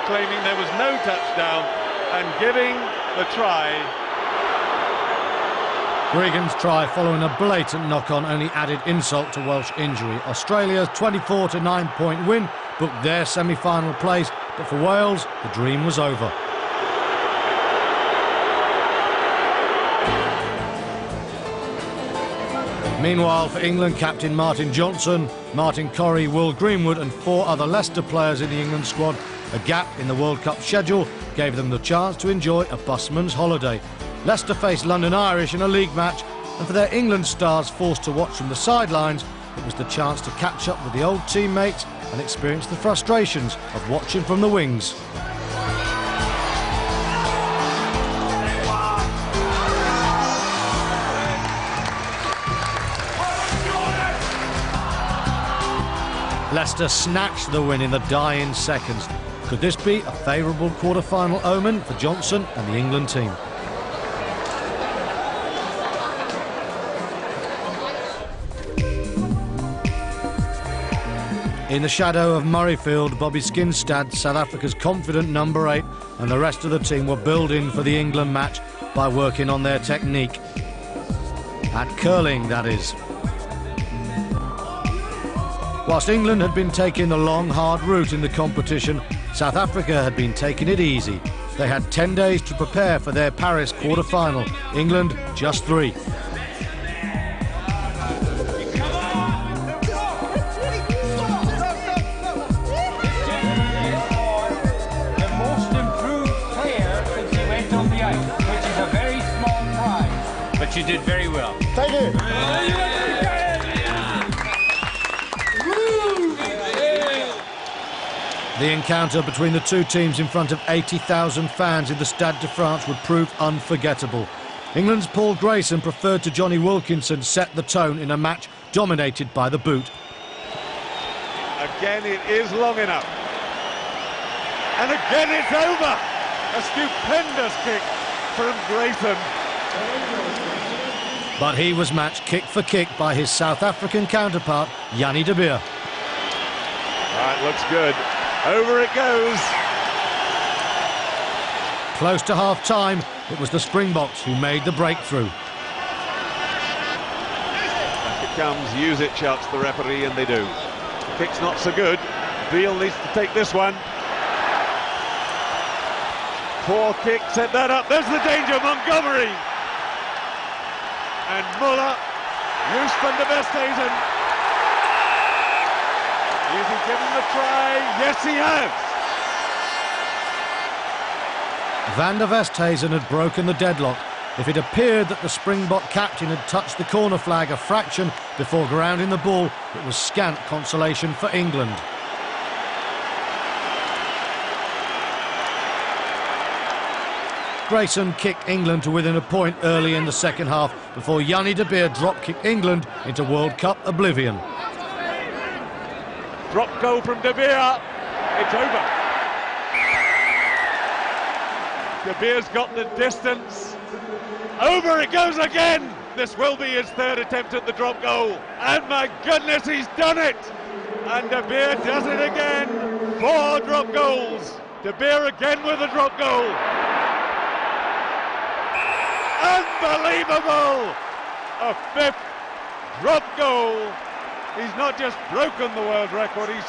claiming there was no touchdown and giving the try. Gregan's try following a blatant knock-on only added insult to Welsh injury. Australia's 24 to 9 point win booked their semi-final place, but for Wales, the dream was over. Meanwhile, for England, captain Martin Johnson, Martin Corrie, Will Greenwood and 4 other Leicester players in the England squad, a gap in the World Cup schedule gave them the chance to enjoy a busman's holiday. Leicester faced London Irish in a league match, and for their England stars forced to watch from the sidelines, it was the chance to catch up with the old teammates and experience the frustrations of watching from the wings. Leicester snatched the win in the dying seconds. Could this be a favourable quarter-final omen for Johnson and the England team? In the shadow of Murrayfield, Bobby Skinstad, South Africa's confident number 8, and the rest of the team were building for the England match by working on their technique. At curling, that is. Whilst England had been taking the long, hard route in the competition, South Africa had been taking it easy. They had 10 days to prepare for their Paris quarter-final. England, just 3. But you did very well. Thank you. The encounter between the two teams in front of 80,000 fans in the Stade de France would prove unforgettable. England's Paul Grayson preferred to Johnny Wilkinson set the tone in a match dominated by the boot. Again, it is long enough. And again, it's over. A stupendous kick from Grayson. But he was matched kick for kick by his South African counterpart, Jannie de Beer. That looks good. Over it goes. Close to half-time, it was the Springboks who made the breakthrough. Back it comes, use it, shouts the referee, and they do. The kick's not so good. Beale needs to take this one. Poor kick, set that up. There's the danger, Montgomery. And Muller, Joos van der Westhuizen. Is he given the try? Yes, he has. Van der Westhuizen had broken the deadlock. If it appeared that the Springbok captain had touched the corner flag a fraction before grounding the ball, it was scant consolation for England. Grayson kicked England to within a point early in the second half before Jannie de Beer drop-kicked England into World Cup oblivion. Drop goal from De Beer. It's over. De Beer's got the distance. Over it goes again. This will be his third attempt at the drop goal. And my goodness, he's done it. And De Beer does it again. 4 drop goals. De Beer again with a drop goal. Unbelievable! A 5th drop goal. He's not just broken the world record, he's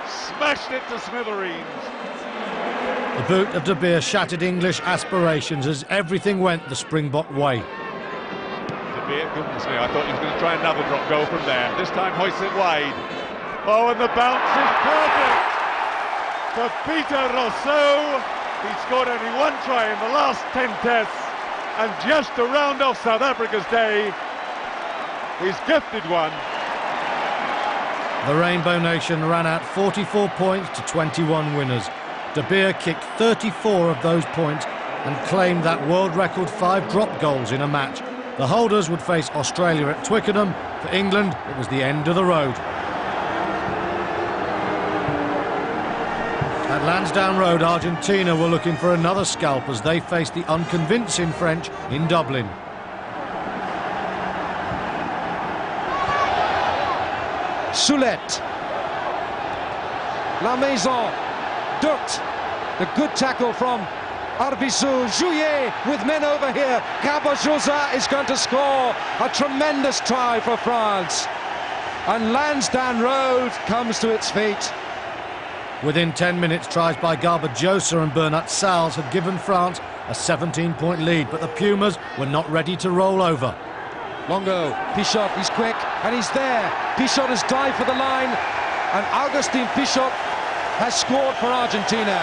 smashed it to smithereens. The boot of De Beer shattered English aspirations as everything went the Springbok way. De Beer, goodness me, I thought he was going to try another drop goal from there. This time hoists it wide. Oh, and the bounce is perfect for Peter Rousseau. He scored only 1 try in the last 10 tests. And just to round off South Africa's day, he's gifted one. The Rainbow Nation ran out 44 points to 21 winners. De Beer kicked 34 of those points and claimed that world record 5 drop goals in a match. The holders would face Australia at Twickenham. For England, it was the end of the road. At Lansdowne Road, Argentina were looking for another scalp as they faced the unconvincing French in Dublin. Soulette. La Maison. Durt. The good tackle from Arbizu. Jouillet with men over here. Gabajosa is going to score a tremendous try for France. And Lansdowne Road comes to its feet. Within 10 minutes, tries by Garbajosa and Bernat Salles had given France a 17-point lead, but the Pumas were not ready to roll over. Longo, Pichot, he's quick, and he's there. Pichot has dived for the line, and Augustin Pichot has scored for Argentina.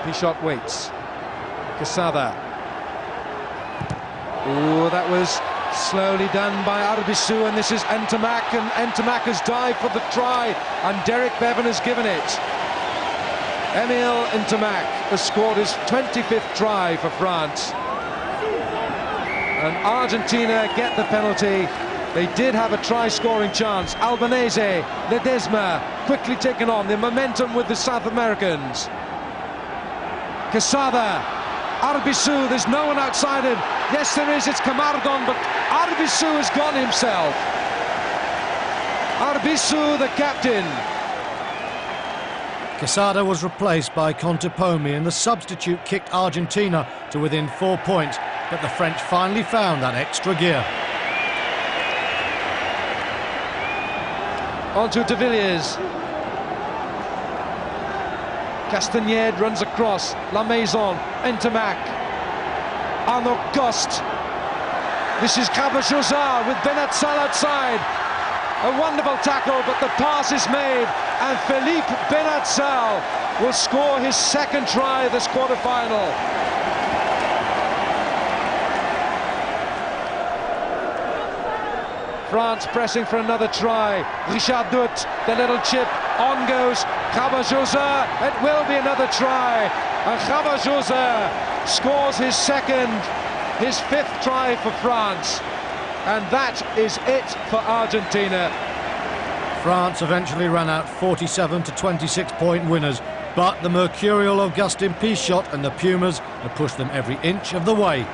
Pichot waits. Quesada. Oh, that was slowly done by Arbizu, and this is Ntamak, and Ntamak has dived for the try, and Derek Bevan has given it. Emile Ntamak has scored his 25th try for France. And Argentina get the penalty. They did have a try-scoring chance. Albanese, Ledesma, quickly taken on. The momentum with the South Americans. Quesada, Arbizu, there's no one outside him. Yes, there is, it's Camargon, but Arbizu has gone himself. Arbisu, the captain. Quesada was replaced by Contepomi, and the substitute kicked Argentina to within 4 points, but the French finally found that extra gear. On to De Villiers. Castagned runs across. La Maison, into Mac. Arnaud Gost. This is Cabajosa with Benatsal outside. A wonderful tackle, but the pass is made, and Philippe Benatsal will score his second try this quarter-final. France pressing for another try. Richard Dut, the little chip, on goes Cabajosa. It will be another try, and Cabajosa scores his fifth try for France, and that is it for Argentina. France eventually ran out 47 to 26 point winners, but the mercurial Augustin Pichot and the Pumas have pushed them every inch of the way.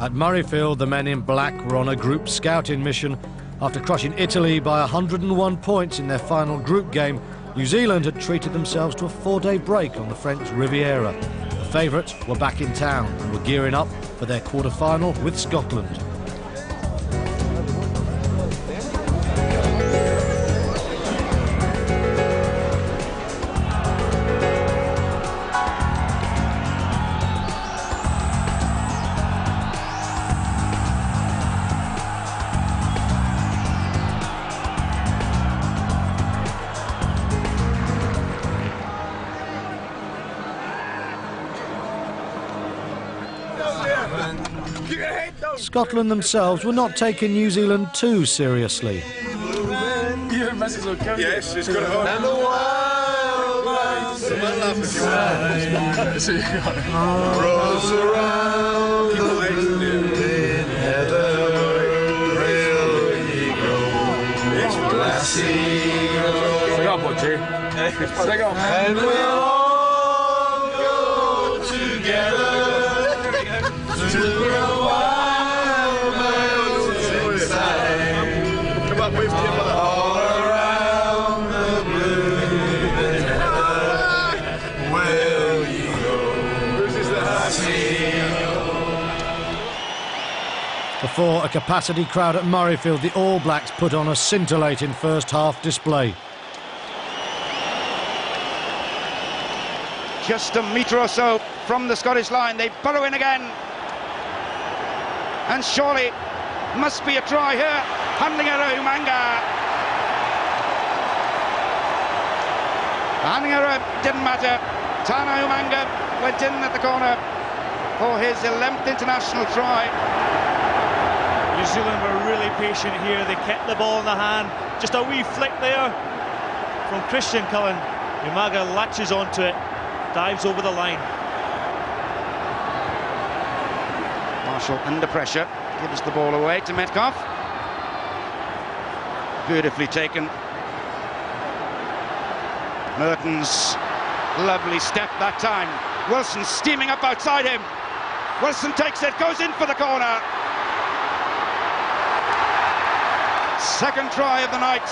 At Murrayfield, the men in black were on a group scouting mission. After crushing Italy by 101 points in their final group game, New Zealand had treated themselves to a 4-day break on the French Riviera. The favourites were back in town and were gearing up for their quarter-final with Scotland. Scotland themselves were not taking New Zealand too seriously. Yes, it's got it on. And the wild rolls around the blue heather, will ye go? It's blasting. And we'll all go together to the wild mountains side. Come on, wave to your mother. All around the blue heather, will ye go? This is the sea. Before a capacity crowd at Murrayfield, the All Blacks put on a scintillating first-half display. Just a metre or so from the Scottish line, they burrow in again. And surely must be a try here. Handingara Umanga. Handingara didn't matter. Tana Umanga went in at the corner for his 11th international try. New Zealand were really patient here. They kept the ball in the hand. Just a wee flick there from Christian Cullen. Umaga latches onto it, dives over the line. Marshall under pressure, gives the ball away to Metcalf. Beautifully taken. Mertens, lovely step that time. Wilson steaming up outside him. Wilson takes it, goes in for the corner. Second try of the night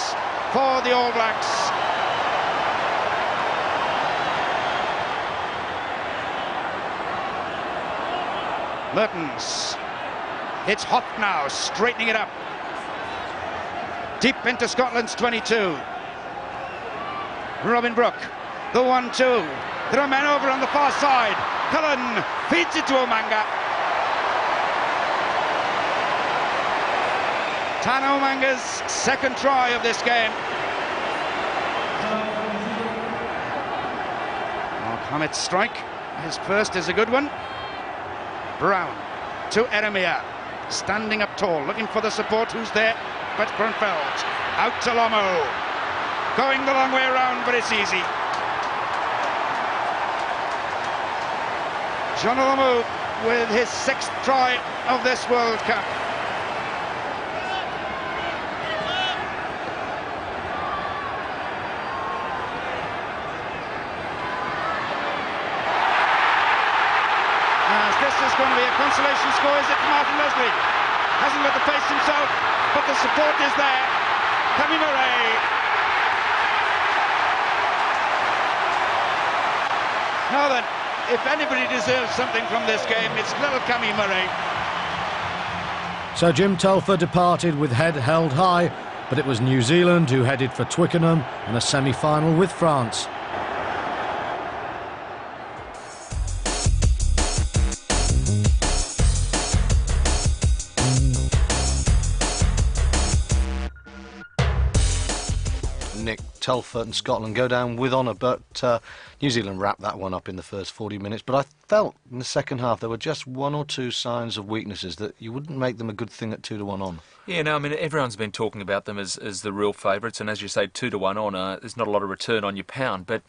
for the All Blacks. Mertens, it's Hoff now, straightening it up. Deep into Scotland's 22. Robin Brooke, the 1-2. There are men over on the far side. Cullen feeds it to Umanga. Tana Umanga's second try of this game. Mark Hammett's strike, his first is a good one. Brown to Eremia, standing up tall, looking for the support. Who's there? But Grunfeld out to Lomo, going the long way around, but it's easy. John Lomo with his 6th try of this World Cup. consolation score is it Martin Leslie. Hasn't got the pace himself, but the support is there. Cammy Murray. Now then, if anybody deserves something from this game, it's little Cammy Murray. So Jim Telfer departed with head held high, but it was New Zealand who headed for Twickenham in a semi-final with France. Nick Telfer and Scotland go down with honour, but New Zealand wrapped that one up in the first 40 minutes. But I felt in the second half there were just one or two signs of weaknesses that you wouldn't make them a good thing at 2-1 on. Yeah, no, I mean, everyone's been talking about them as the real favourites, and as you say, 2-1 on, there's not a lot of return on your pound, but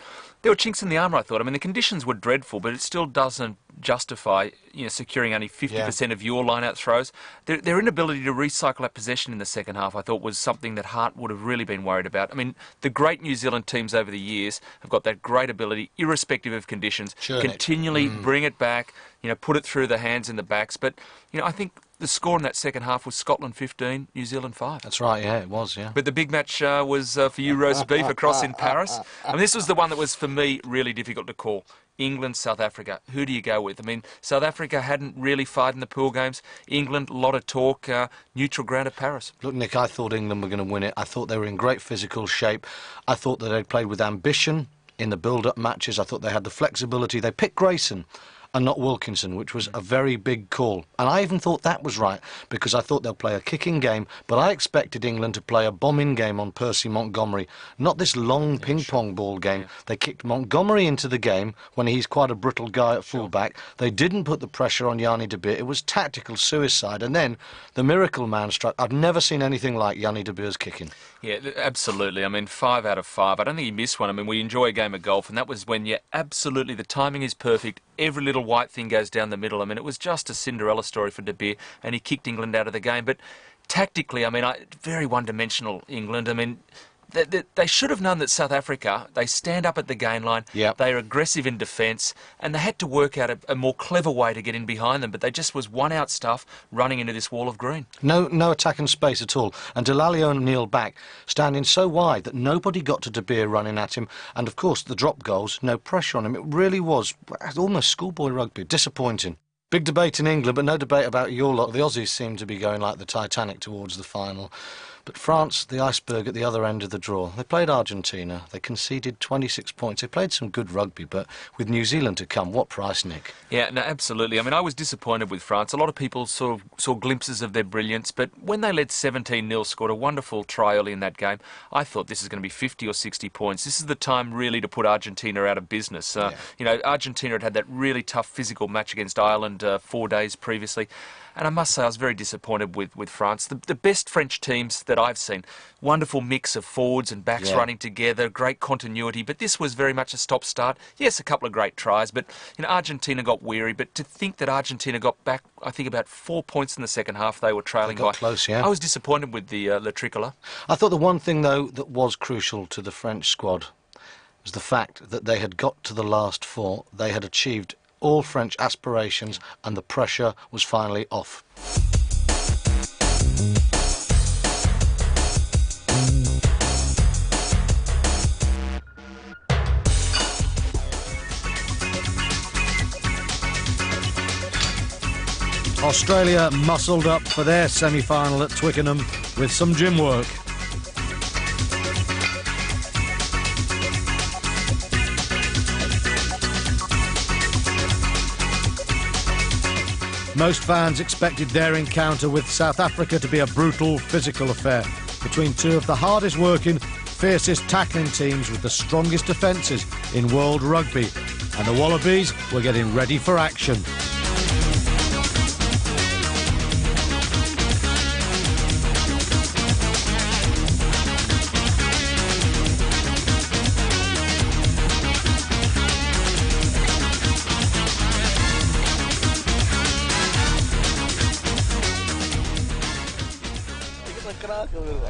there were chinks in the armour, I thought. I mean, the conditions were dreadful, but it still doesn't justify, securing only 50% of your line-out throws. Their inability to recycle that possession in the second half, I thought, was something that Hart would have really been worried about. I mean, the great New Zealand teams over the years have got that great ability, irrespective of conditions, continually bring it back, put it through the hands and the backs, but, I think the score in that second half was Scotland 15, New Zealand 5. That's right, yeah, it was, yeah. But the big match was for you, roast beef, across in Paris. I mean, this was the one that was, for me, really difficult to call. England, South Africa. Who do you go with? I mean, South Africa hadn't really fired in the pool games. England, a lot of talk, neutral ground at Paris. Look, Nick, I thought England were going to win it. I thought they were in great physical shape. I thought that they'd played with ambition in the build-up matches. I thought they had the flexibility. They picked Grayson and not Wilkinson, which was a very big call. And I even thought that was right, because I thought they'll play a kicking game, but I expected England to play a bombing game on Percy Montgomery, not this long ping-pong ball game. They kicked Montgomery into the game when he's quite a brittle guy at full-back. They didn't put the pressure on Yanni de Beer. It was tactical suicide. And then the miracle man struck. I've never seen anything like Yanni de Beer's kicking. Yeah, absolutely. I mean, 5 out of 5. I don't think he missed one. I mean, we enjoy a game of golf, and that was when, absolutely, the timing is perfect. Every little white thing goes down the middle. I mean, it was just a Cinderella story for De Beer, and he kicked England out of the game. But tactically, I mean, very one-dimensional England. I mean, they should have known that South Africa, they stand up at the gain line, they're aggressive in defence, and they had to work out a more clever way to get in behind them, but they just was one-out stuff running into this wall of green. No attack and space at all, and Delali O'Neill back, standing so wide that nobody got to De Beer running at him, and of course the drop goals, no pressure on him. It really was almost schoolboy rugby, disappointing. Big debate in England, but no debate about your lot. The Aussies seem to be going like the Titanic towards the final. But France, the iceberg at the other end of the draw. They played Argentina. They conceded 26 points. They played some good rugby, but with New Zealand to come, what price, Nick? Yeah, no, absolutely. I mean, I was disappointed with France. A lot of people sort of saw glimpses of their brilliance, but when they led 17-0, scored a wonderful try early in that game, I thought this is going to be 50 or 60 points. This is the time really to put Argentina out of business. Argentina had that really tough physical match against Ireland 4 days previously. And I must say, I was very disappointed with France. The best French teams that I've seen, wonderful mix of forwards and backs running together, great continuity, but this was very much a stop-start. Yes, a couple of great tries, but Argentina got weary. But to think that Argentina got back, I think, about 4 points in the second half, they were trailing by. Close, yeah. I was disappointed with the Le Tricolore. I thought the one thing, though, that was crucial to the French squad was the fact that they had got to the last 4. They had achieved all French aspirations, and the pressure was finally off. Australia muscled up for their semi-final at Twickenham with some gym work. Most fans expected their encounter with South Africa to be a brutal physical affair between two of the hardest working, fiercest tackling teams with the strongest defences in world rugby. And the Wallabies were getting ready for action.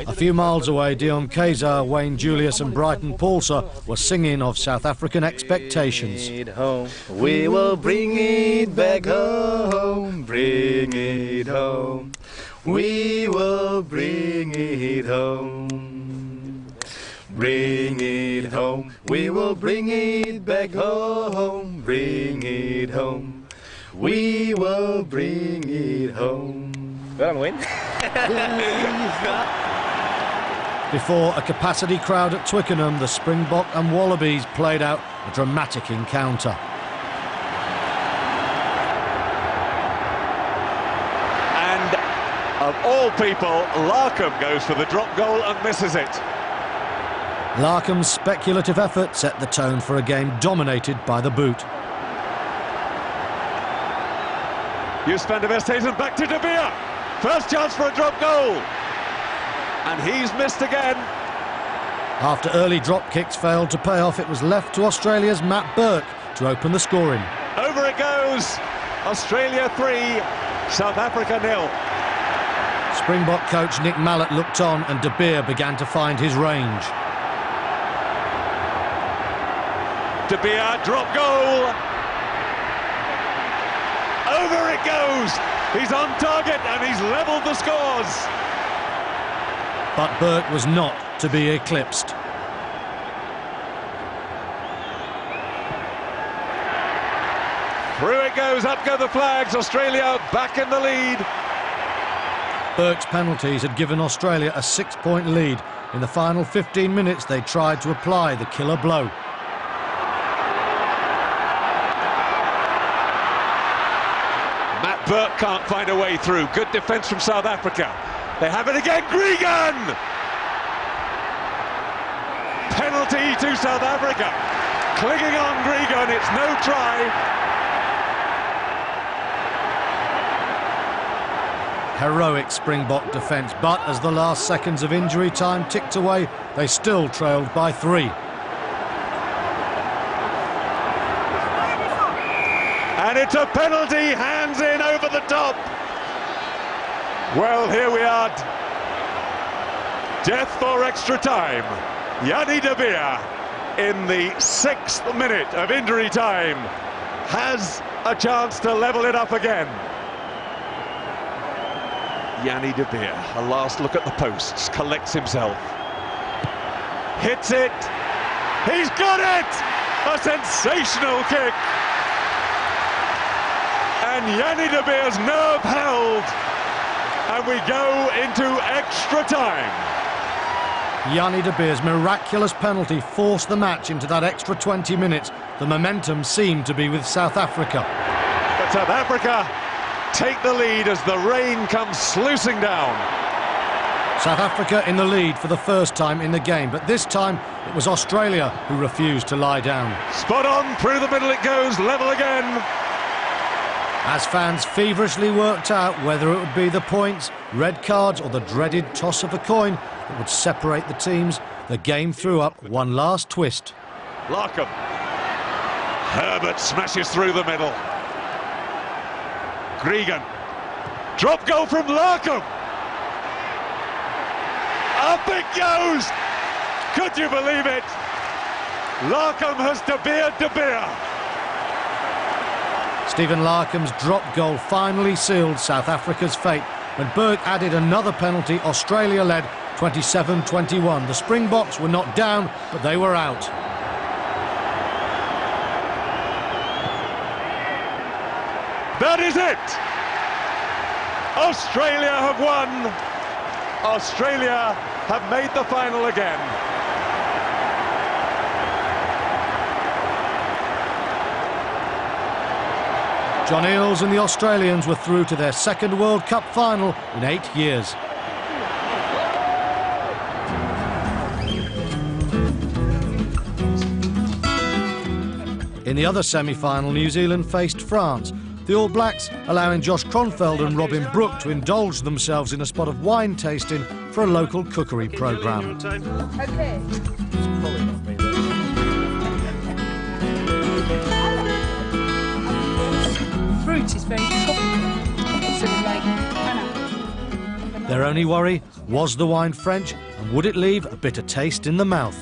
A few miles away, Dion Kazar, Wayne Julius and Brighton Paulser were singing of South African expectations. We will bring it back home, bring it home. We will bring it home. Bring it home. We will bring it back home, bring it home. We will bring it home. Well, I'm win. Before a capacity crowd at Twickenham, the Springbok and Wallabies played out a dramatic encounter. And of all people, Larkham goes for the drop goal and misses it. Larkham's speculative effort set the tone for a game dominated by the boot. Joospan Verstegen back to De Beer. First chance for a drop goal. And he's missed again. After early drop kicks failed to pay off, it was left to Australia's Matt Burke to open the scoring. Over it goes. Australia 3, South Africa 0. Springbok coach Nick Mallett looked on and De Beer began to find his range. De Beer, drop goal. Over it goes. He's on target and he's levelled the scores. But Burke was not to be eclipsed. Through it goes, up go the flags. Australia back in the lead. Burke's penalties had given Australia a 6-point lead. In the final 15 minutes, they tried to apply the killer blow. Matt Burke can't find a way through. Good defence from South Africa. They have it again. Gregan! Penalty to South Africa. Clinging on Gregan, it's no try. Heroic Springbok defence, but as the last seconds of injury time ticked away, they still trailed by 3. And it's a penalty, hands in over the top. Well, here we are. Death for extra time. Yanni De Beer, in the 6th minute of injury time, has a chance to level it up again. Yanni De Beer, a last look at the posts, collects himself. Hits it. He's got it! A sensational kick. And Yanni De Beer's nerve held. And we go into extra time. Yanni De Beer's miraculous penalty forced the match into that extra 20 minutes. The momentum seemed to be with South Africa. But South Africa take the lead as the rain comes sluicing down. South Africa in the lead for the first time in the game, but this time it was Australia who refused to lie down. Spot on, through the middle it goes, level again. As fans feverishly worked out whether it would be the points, red cards or the dreaded toss of a coin that would separate the teams, the game threw up one last twist. Larkham. Herbert smashes through the middle. Gregan. Drop goal from Larkham. Up it goes. Could you believe it? Larkham has De Beer. Stephen Larkham's drop goal finally sealed South Africa's fate. When Burke added another penalty, Australia led 27-21. The Springboks were not down, but they were out. That is it! Australia have won. Australia have made the final again. John Eales and the Australians were through to their second World Cup final in 8 years. In the other semi-final, New Zealand faced France. The All Blacks allowing Josh Kronfeld and Robin Brooke to indulge themselves in a spot of wine tasting for a local cookery programme. Okay. Fruit is very tropical, sort of like pineapple. Their only worry was the wine French, and would it leave a bitter taste in the mouth?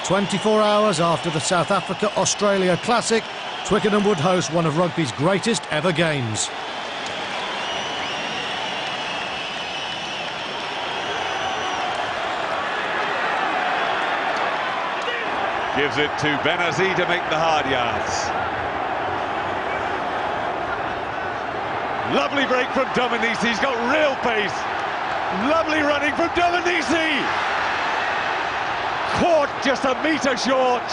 "24 hours after the South Africa-Australia Classic, Twickenham would host one of rugby's greatest ever games. Gives it to Benazzi to make the hard yards. Lovely break from Dominici. He's got real pace. Lovely running from Dominici. Caught just a metre short.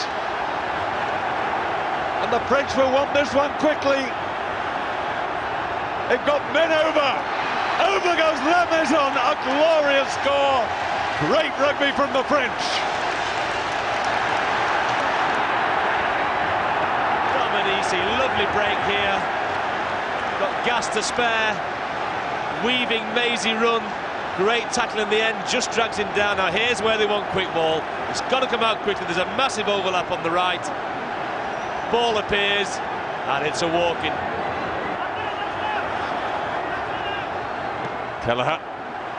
And the French will want this one quickly. They've got men over. Over goes La Maison. A glorious score. Great rugby from the French. Lovely break here, got gas to spare, weaving mazy run, great tackle in the end, just drags him down. Now here's where they want quick ball, it's got to come out quickly, there's a massive overlap on the right, ball appears and it's a walk-in. Kelleher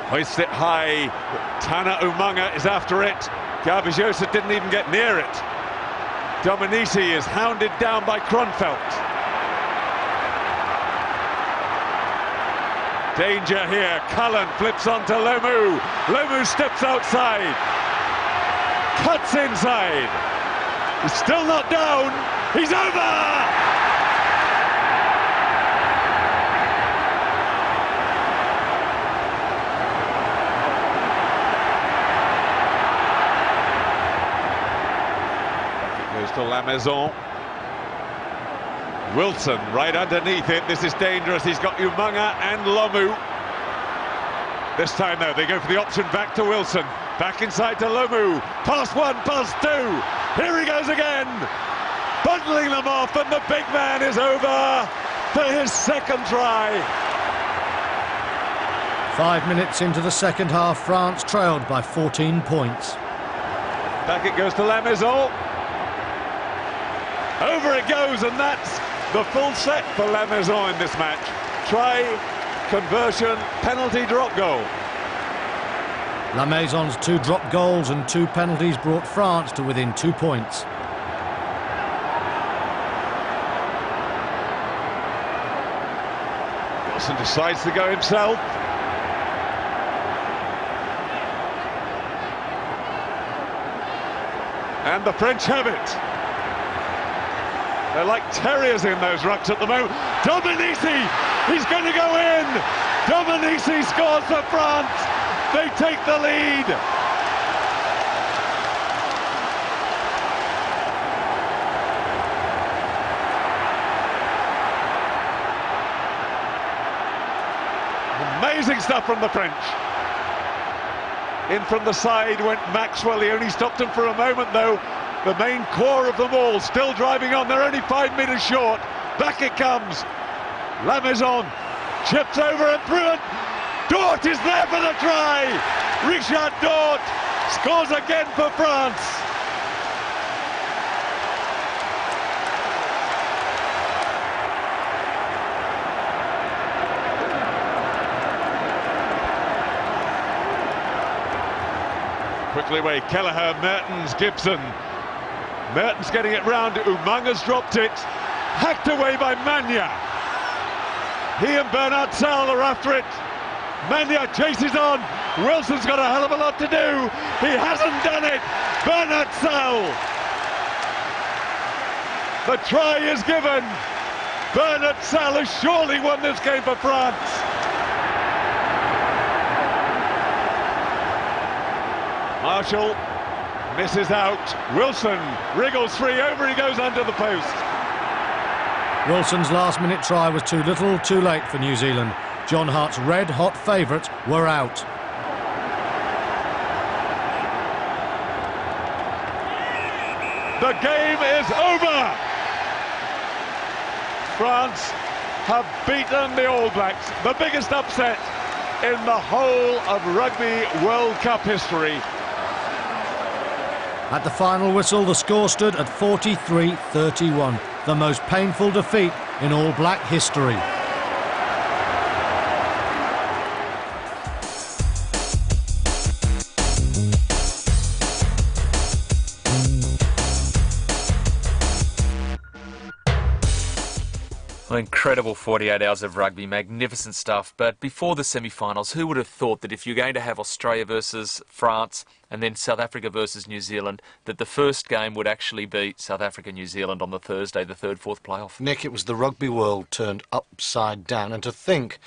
hoists it high, Tana Umanga is after it, Garbajosa didn't even get near it. Dominici is hounded down by Kronfeldt. Danger here, Cullen flips onto Lomu. Lomu steps outside. Cuts inside. He's still not down. He's over! To La Maison. Wilson right underneath it. This is dangerous. He's got Umanga and Lomu. This time though they go for the option back to Wilson. Back inside to Lomu. Pass one, pass two. Here he goes again. Bundling them off, and the big man is over for his second try. 5 minutes into the second half, France trailed by 14 points. Back it goes to La Maison. Over it goes, and that's the full set for La Maison in this match. Try, conversion, penalty, drop goal. La Maison's 2 drop goals and 2 penalties brought France to within 2 points. Wilson decides to go himself. And the French have it. They're like terriers in those rucks at the moment. Dominici, he's going to go in. Dominici scores for France. They take the lead. Amazing stuff from the French. In from the side went Maxwell. He only stopped him for a moment though. The main core of them all still driving on. They're only 5 meters short. Back it comes. La Maison chips over and through it. Dort is there for the try. Richard Dort scores again for France. Quickly away, Kelleher, Mertens, Gibson. Mertens getting it round, Umanga's dropped it. Hacked away by Mania. He and Bernard Sal are after it. Mania chases on. Wilson's got a hell of a lot to do. He hasn't done it. Bernard Sal. The try is given. Bernard Sal has surely won this game for France. Marshall misses out. Wilson wriggles free. Over he goes under the post. Wilson's last-minute try was too little, too late for New Zealand. John Hart's red-hot favourites were out. The game is over. France have beaten the All Blacks, the biggest upset in the whole of Rugby World Cup history. At the final whistle, the score stood at 43-31, the most painful defeat in All Black history. Well, incredible 48 hours of rugby, magnificent stuff. But before the semi-finals, who would have thought that if you're going to have Australia versus France and then South Africa versus New Zealand, that the first game would actually be South Africa-New Zealand on the Thursday, the third-fourth playoff? Nick, it was the rugby world turned upside down. And to think,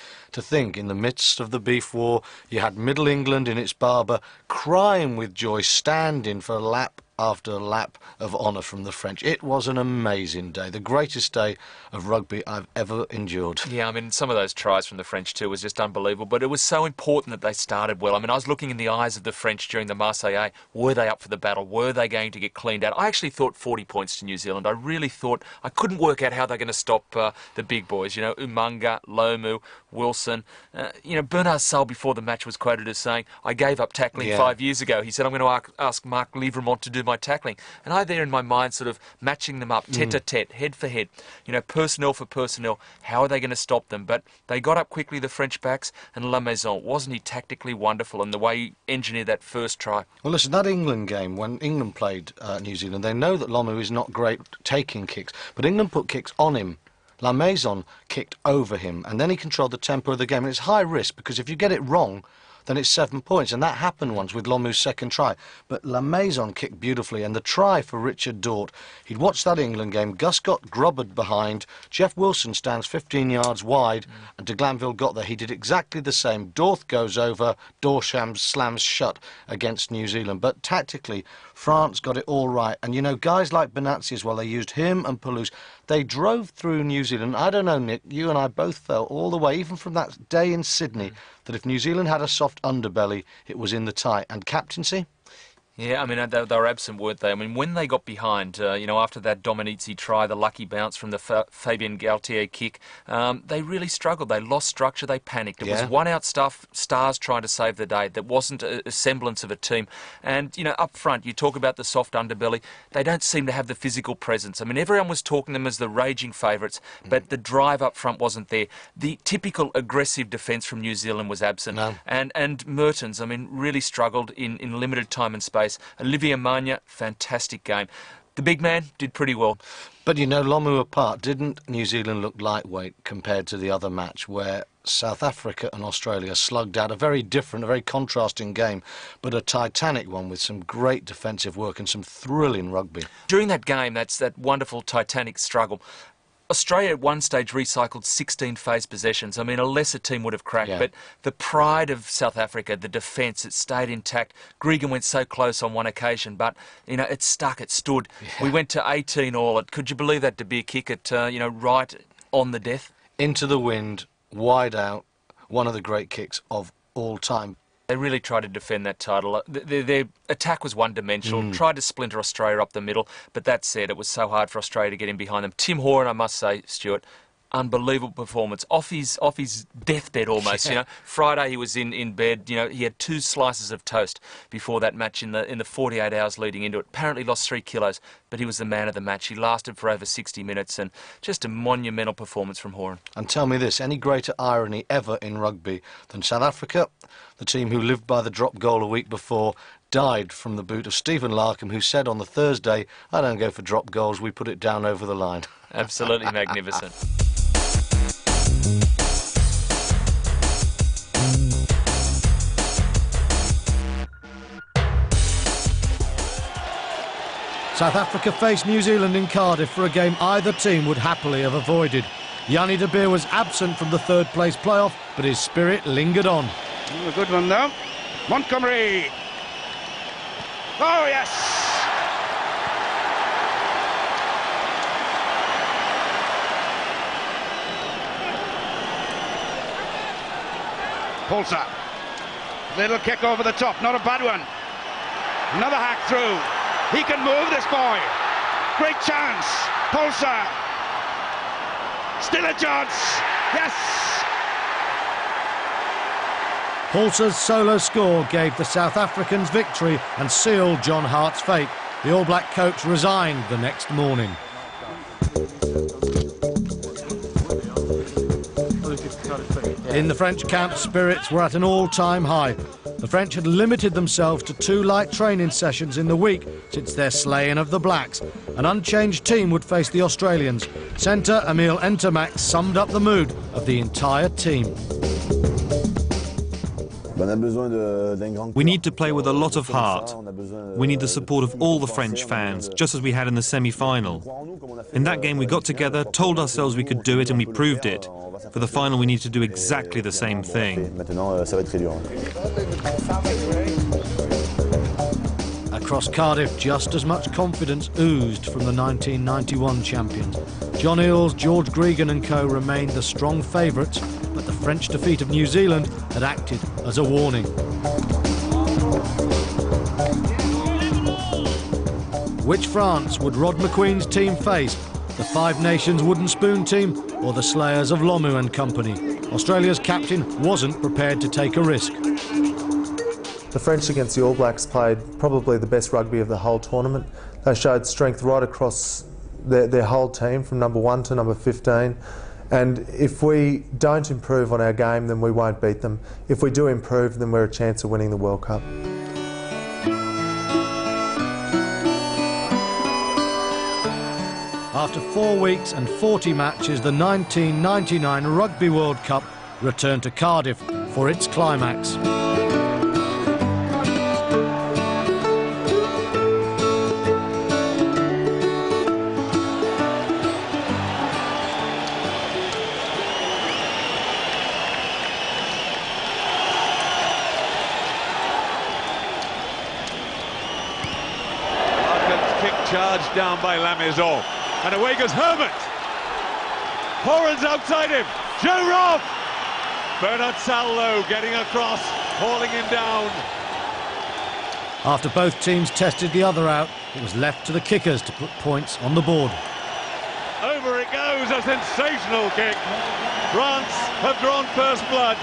in the midst of the beef war, you had Middle England in its barber crying with joy, standing for lap after lap of honour from the French. It was an amazing day, the greatest day of rugby I've ever endured. Yeah, I mean, some of those tries from the French too was just unbelievable, but it was so important that they started well. I mean, I was looking in the eyes of the French during the Marseillaise. Were they up for the battle? Were they going to get cleaned out? I actually thought 40 points to New Zealand. I really thought, I couldn't work out how they're going to stop the big boys, you know, Umanga, Lomu, Wilson. Bernard Saul before the match was quoted as saying, I gave up tackling 5 years ago. He said, I'm going to ask Marc Livremont to do my tackling. And I there in my mind sort of matching them up, tete-a-tete, head for head, personnel for personnel. How are they going to stop them? But they got up quickly, the French backs, and La Maison, wasn't he tactically wonderful in the way he engineered that first try? Well, listen, that England game, when England played New Zealand, they know that Lomu is not great taking kicks, but England put kicks on him. La Maison kicked over him, and then he controlled the tempo of the game. And it's high risk, because if you get it wrong, then it's 7 points, and that happened once with Lomu's second try. But La Maison kicked beautifully, and the try for Richard Dort, he'd watched that England game. Gus got grubbered behind. Jeff Wilson stands 15 yards wide, and de Glanville got there. He did exactly the same. Dort goes over, Dorsham slams shut against New Zealand. But tactically, France got it all right. And, guys like Benazzi as well, they used him and Palouse. They drove through New Zealand. I don't know, Nick, you and I both felt all the way, even from that day in Sydney, that if New Zealand had a soft underbelly, it was in the tie. And captaincy? Yeah, I mean, they were absent, weren't they? I mean, when they got behind, after that Dominici try, the lucky bounce from the Fabien Galtier kick, they really struggled. They lost structure, they panicked. It was one-out stuff, stars trying to save the day. There wasn't a semblance of a team. And, up front, you talk about the soft underbelly, they don't seem to have the physical presence. I mean, everyone was talking them as the raging favourites, but the drive up front wasn't there. The typical aggressive defence from New Zealand was absent. No. And Mertens, I mean, really struggled in limited time and space. Olivier Magna, fantastic game. The big man did pretty well. But Lomu apart, didn't New Zealand look lightweight compared to the other match where South Africa and Australia slugged out a very different, a very contrasting game, but a titanic one with some great defensive work and some thrilling rugby. During that game, that's that wonderful titanic struggle. Australia at one stage recycled 16 phase possessions. I mean, a lesser team would have cracked, but the pride of South Africa, the defence, it stayed intact. Gregan went so close on one occasion, but, it stuck, it stood. We went to 18 all. Could you believe that, to be a kick at, right on the death? Into the wind, wide out, one of the great kicks of all time. They really tried to defend that title. Their attack was one-dimensional, tried to splinter Australia up the middle, but that said, it was so hard for Australia to get in behind them. Tim Horan, I must say, Stuart, unbelievable performance. Off his deathbed almost, Friday he was in bed, he had 2 slices of toast before that match in the 48 hours leading into it. Apparently lost 3 kilos, but he was the man of the match. He lasted for over 60 minutes, and just a monumental performance from Horan. And tell me this, any greater irony ever in rugby than South Africa, the team who lived by the drop goal a week before, died from the boot of Stephen Larkham, who said on the Thursday, I don't go for drop goals, we put it down over the line. Absolutely magnificent. South Africa faced New Zealand in Cardiff for a game either team would happily have avoided. Yanni de Beer was absent from the third-place playoff, but his spirit lingered on. A good one, though. Montgomery. Oh, yes! Polsa. Little kick over the top, not a bad one. Another hack through. He can move, this boy. Great chance. Polsa. Still a chance. Yes! Polsa's solo score gave the South Africans victory and sealed John Hart's fate. The All Black coach resigned the next morning. In the French camp, spirits were at an all-time high. The French had limited themselves to 2 light training sessions in the week since their slaying of the Blacks. An unchanged team would face the Australians. Centre Emile Ntamak summed up the mood of the entire team. We need to play with a lot of heart. We need the support of all the French fans, just as we had in the semi-final. In that game we got together, told ourselves we could do it, and we proved it. For the final we need to do exactly the same thing. Across Cardiff, just as much confidence oozed from the 1991 champions. John Eales, George Gregan and co remained the strong favourites, but the French defeat of New Zealand had acted as a warning. Which France would Rod McQueen's team face? The Five Nations wooden spoon team or the slayers of Lomu and company? Australia's captain wasn't prepared to take a risk. The French against the All Blacks played probably the best rugby of the whole tournament. They showed strength right across their whole team, from number 1 to number 15. And if we don't improve on our game, then we won't beat them. If we do improve, then we're a chance of winning the World Cup. After 4 weeks and 40 matches, the 1999 Rugby World Cup returned to Cardiff for its climax. Charged down by La Maison, and away goes Herbert. Horan's outside him. Joe Robb. Bernard Sallow getting across, hauling him down. After both teams tested the other out, it was left to the kickers to put points on the board. Over it goes, a sensational kick. France have drawn first blood.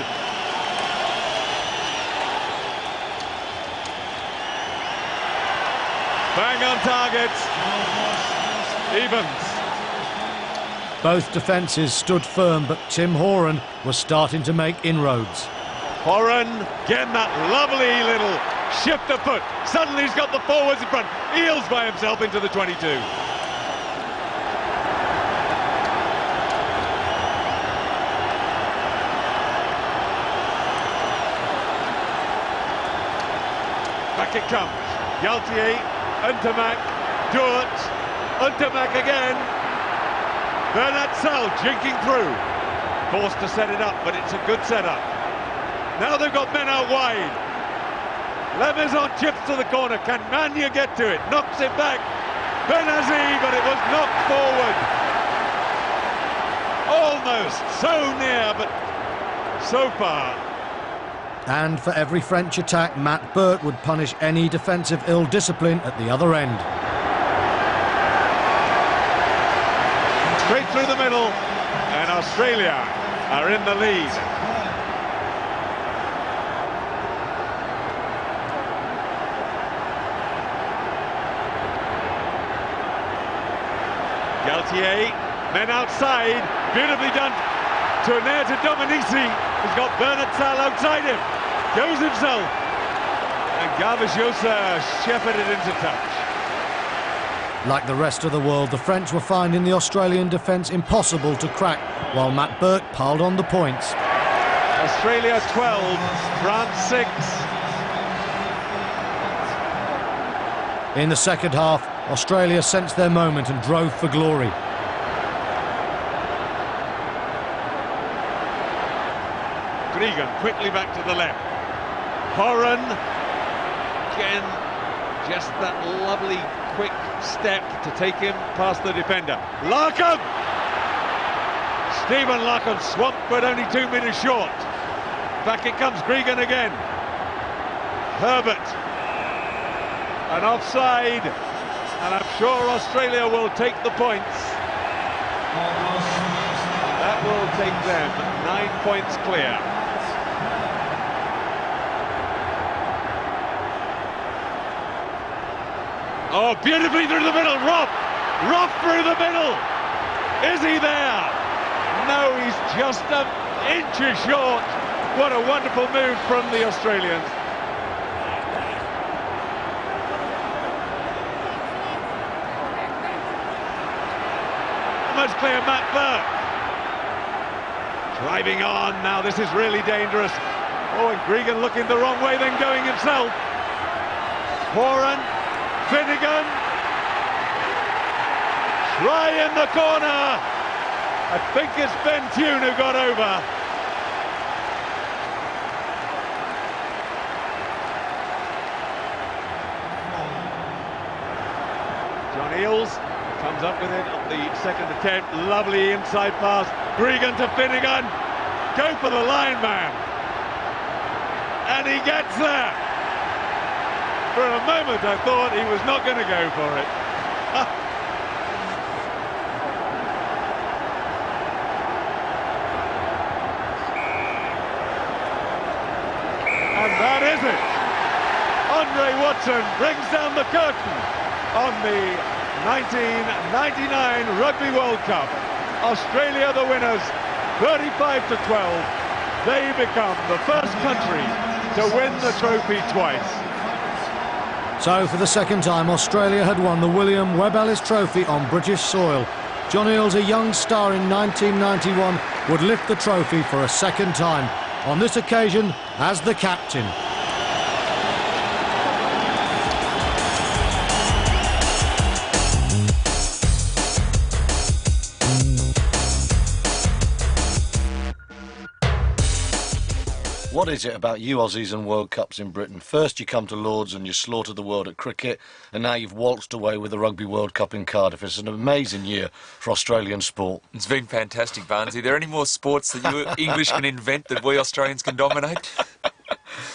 Bang on target. Evans. Both defences stood firm, but Tim Horan was starting to make inroads. Horan, getting that lovely little shift of foot. Suddenly he's got the forwards in front. Eales by himself into the 22. Back it comes. Galtier, Ntamak, Duart, Ntamak again. Bernard Sal jinking through. Forced to set it up, but it's a good setup. Now they've got men out wide. La Maison chips to the corner. Can Mania get to it? Knocks it back. Benazi, but it was knocked forward. Almost so near, but so far. And for every French attack, Matt Burt would punish any defensive ill-discipline at the other end. Straight through the middle, and Australia are in the lead. Galtier, men outside, beautifully done. Tournaire to Dominici, he's got Bernard Sal outside him, goes himself, and Gavashosa shepherded into touch. Like the rest of the world, the French were finding the Australian defence impossible to crack, while Matt Burke piled on the points. Australia 12, France 6. In the second half, Australia sensed their moment and drove for glory. Gregan quickly back to the left. Horan, again, just that lovely quick step to take him past the defender. Larkham! Stephen Larkham swamped, but only 2 meters short. Back it comes, Gregan again. Herbert. An offside, and I'm sure Australia will take the points. That will take them 9 points clear. Oh, beautifully through the middle. Rough through the middle. Is he there? No, he's just an inch short. What a wonderful move from the Australians. Much clear, Matt Burke. Driving on now, this is really dangerous. Oh, and Gregan looking the wrong way, then going himself. Horan, Finnegan. Try in the corner. I think it's Ben Tune who got over. John Eales comes up with it on the second attempt. Lovely inside pass. Gregan to Finnegan. Go for the line, man. And he gets there. For a moment I thought he was not going to go for it. And that is it. Andre Watson brings down the curtain on the 1999 Rugby World Cup. Australia the winners, 35-12. They become the first country to win the trophy twice. So for the second time, Australia had won the William Webb Ellis Trophy on British soil. John Eales, a young star in 1991, would lift the trophy for a second time, on this occasion as the captain. What is it about you Aussies and World Cups in Britain? First you come to Lords and you slaughter the world at cricket, and now you've waltzed away with the Rugby World Cup in Cardiff. It's an amazing year for Australian sport. It's been fantastic, Barnesy. Are there any more sports that you English can invent that we Australians can dominate?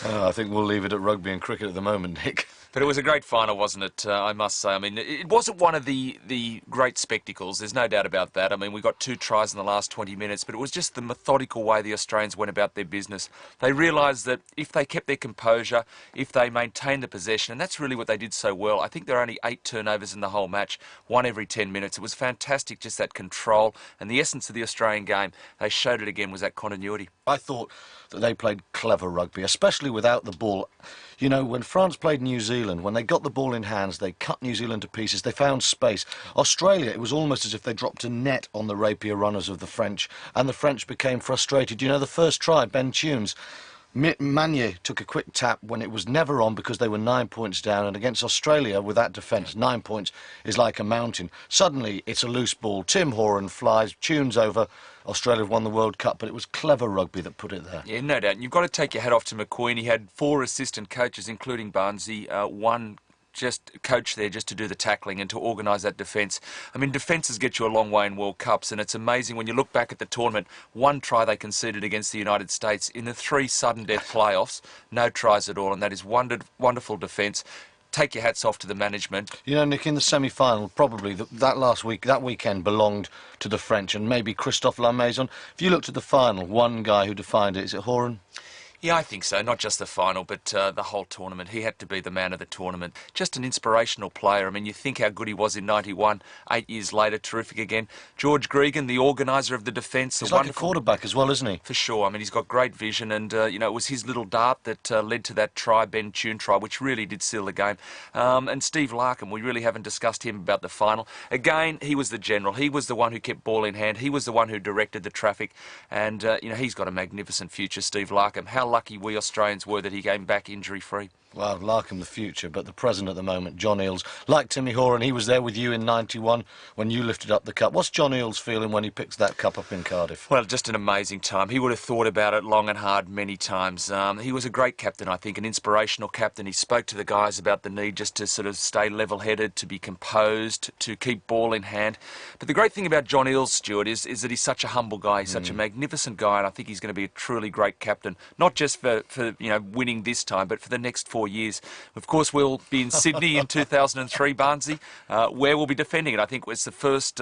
I think we'll leave it at rugby and cricket at the moment, Nick. But it was a great final, wasn't it? I must say. I mean, it wasn't one of the great spectacles. There's no doubt about that. I mean, we got 2 tries in the last 20 minutes, but it was just the methodical way the Australians went about their business. They realised that if they kept their composure, if they maintained the possession, and that's really what they did so well. I think there are only 8 turnovers in the whole match, 1 every 10 minutes. It was fantastic, just that control. And the essence of the Australian game, they showed it again, was that continuity. I thought that they played clever rugby, especially without the ball. You know, when France played New Zealand, when they got the ball in hands, they cut New Zealand to pieces, they found space. Australia, it was almost as if they dropped a net on the rapier runners of the French, and the French became frustrated. You know, the first try, Ben Tunes, Manier took a quick tap when it was never on because they were 9 points down, and against Australia with that defence, 9 points is like a mountain. Suddenly it's a loose ball. Tim Horan flies, Tunes over. Australia have won the World Cup, but it was clever rugby that put it there. Yeah, no doubt. And you've got to take your hat off to McQueen. He had 4 assistant coaches, including Barnesy, 1 just coach there just to do the tackling and to organise that defence. I mean, defences get you a long way in World Cups, and it's amazing when you look back at the tournament, 1 try they conceded against the United States. In the 3 sudden death playoffs, no tries at all, and that is wonderful defence. Take your hats off to the management. You know, Nick, in the semi-final, probably that weekend belonged to the French and maybe Christophe Lamaison. If you looked at the final, one guy who defined it, is it Horan? Yeah, I think so. Not just the final, but the whole tournament. He had to be the man of the tournament. Just an inspirational player. I mean, you think how good he was in '91. 8 years later, terrific again. George Gregan, the organiser of the defence. He's like a quarterback as well, isn't he? For sure. I mean, he's got great vision, and you know, it was his little dart that led to that try, Ben Tune try, which really did seal the game. And Steve Larkham, we really haven't discussed him about the final. Again, he was the general. He was the one who kept ball in hand. He was the one who directed the traffic, and you know, he's got a magnificent future, Steve Larkham. How lucky we Australians were that he came back injury-free. Well, Larkham the future, but the present at the moment, John Eales. Like Timmy Horan, he was there with you in '91 when you lifted up the cup. What's John Eales feeling when he picks that cup up in Cardiff? Well, just an amazing time. He would have thought about it long and hard many times. He was a great captain, I think, an inspirational captain. He spoke to the guys about the need just to sort of stay level-headed, to be composed, to keep ball in hand. But the great thing about John Eales, Stuart, is that he's such a humble guy. He's such a magnificent guy, and I think he's going to be a truly great captain, not just for you know, winning this time, but for the next 4 years. Of course, we'll be in Sydney in 2003, Barnesy, where we'll be defending it. I think it's the first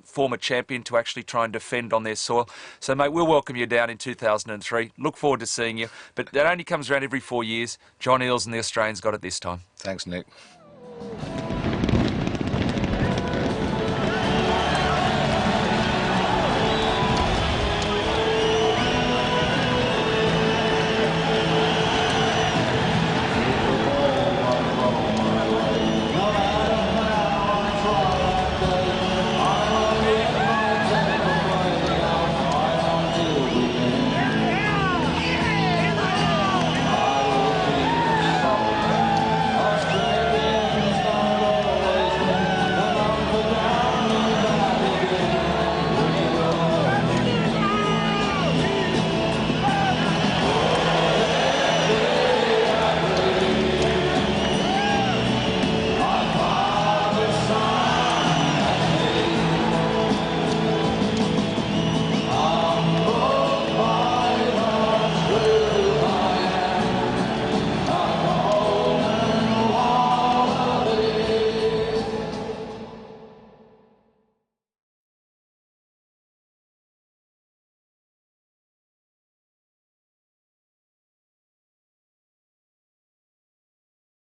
former champion to actually try and defend on their soil. So, mate, we'll welcome you down in 2003. Look forward to seeing you. But that only comes around every 4 years. John Eales and the Australians got it this time. Thanks, Nick.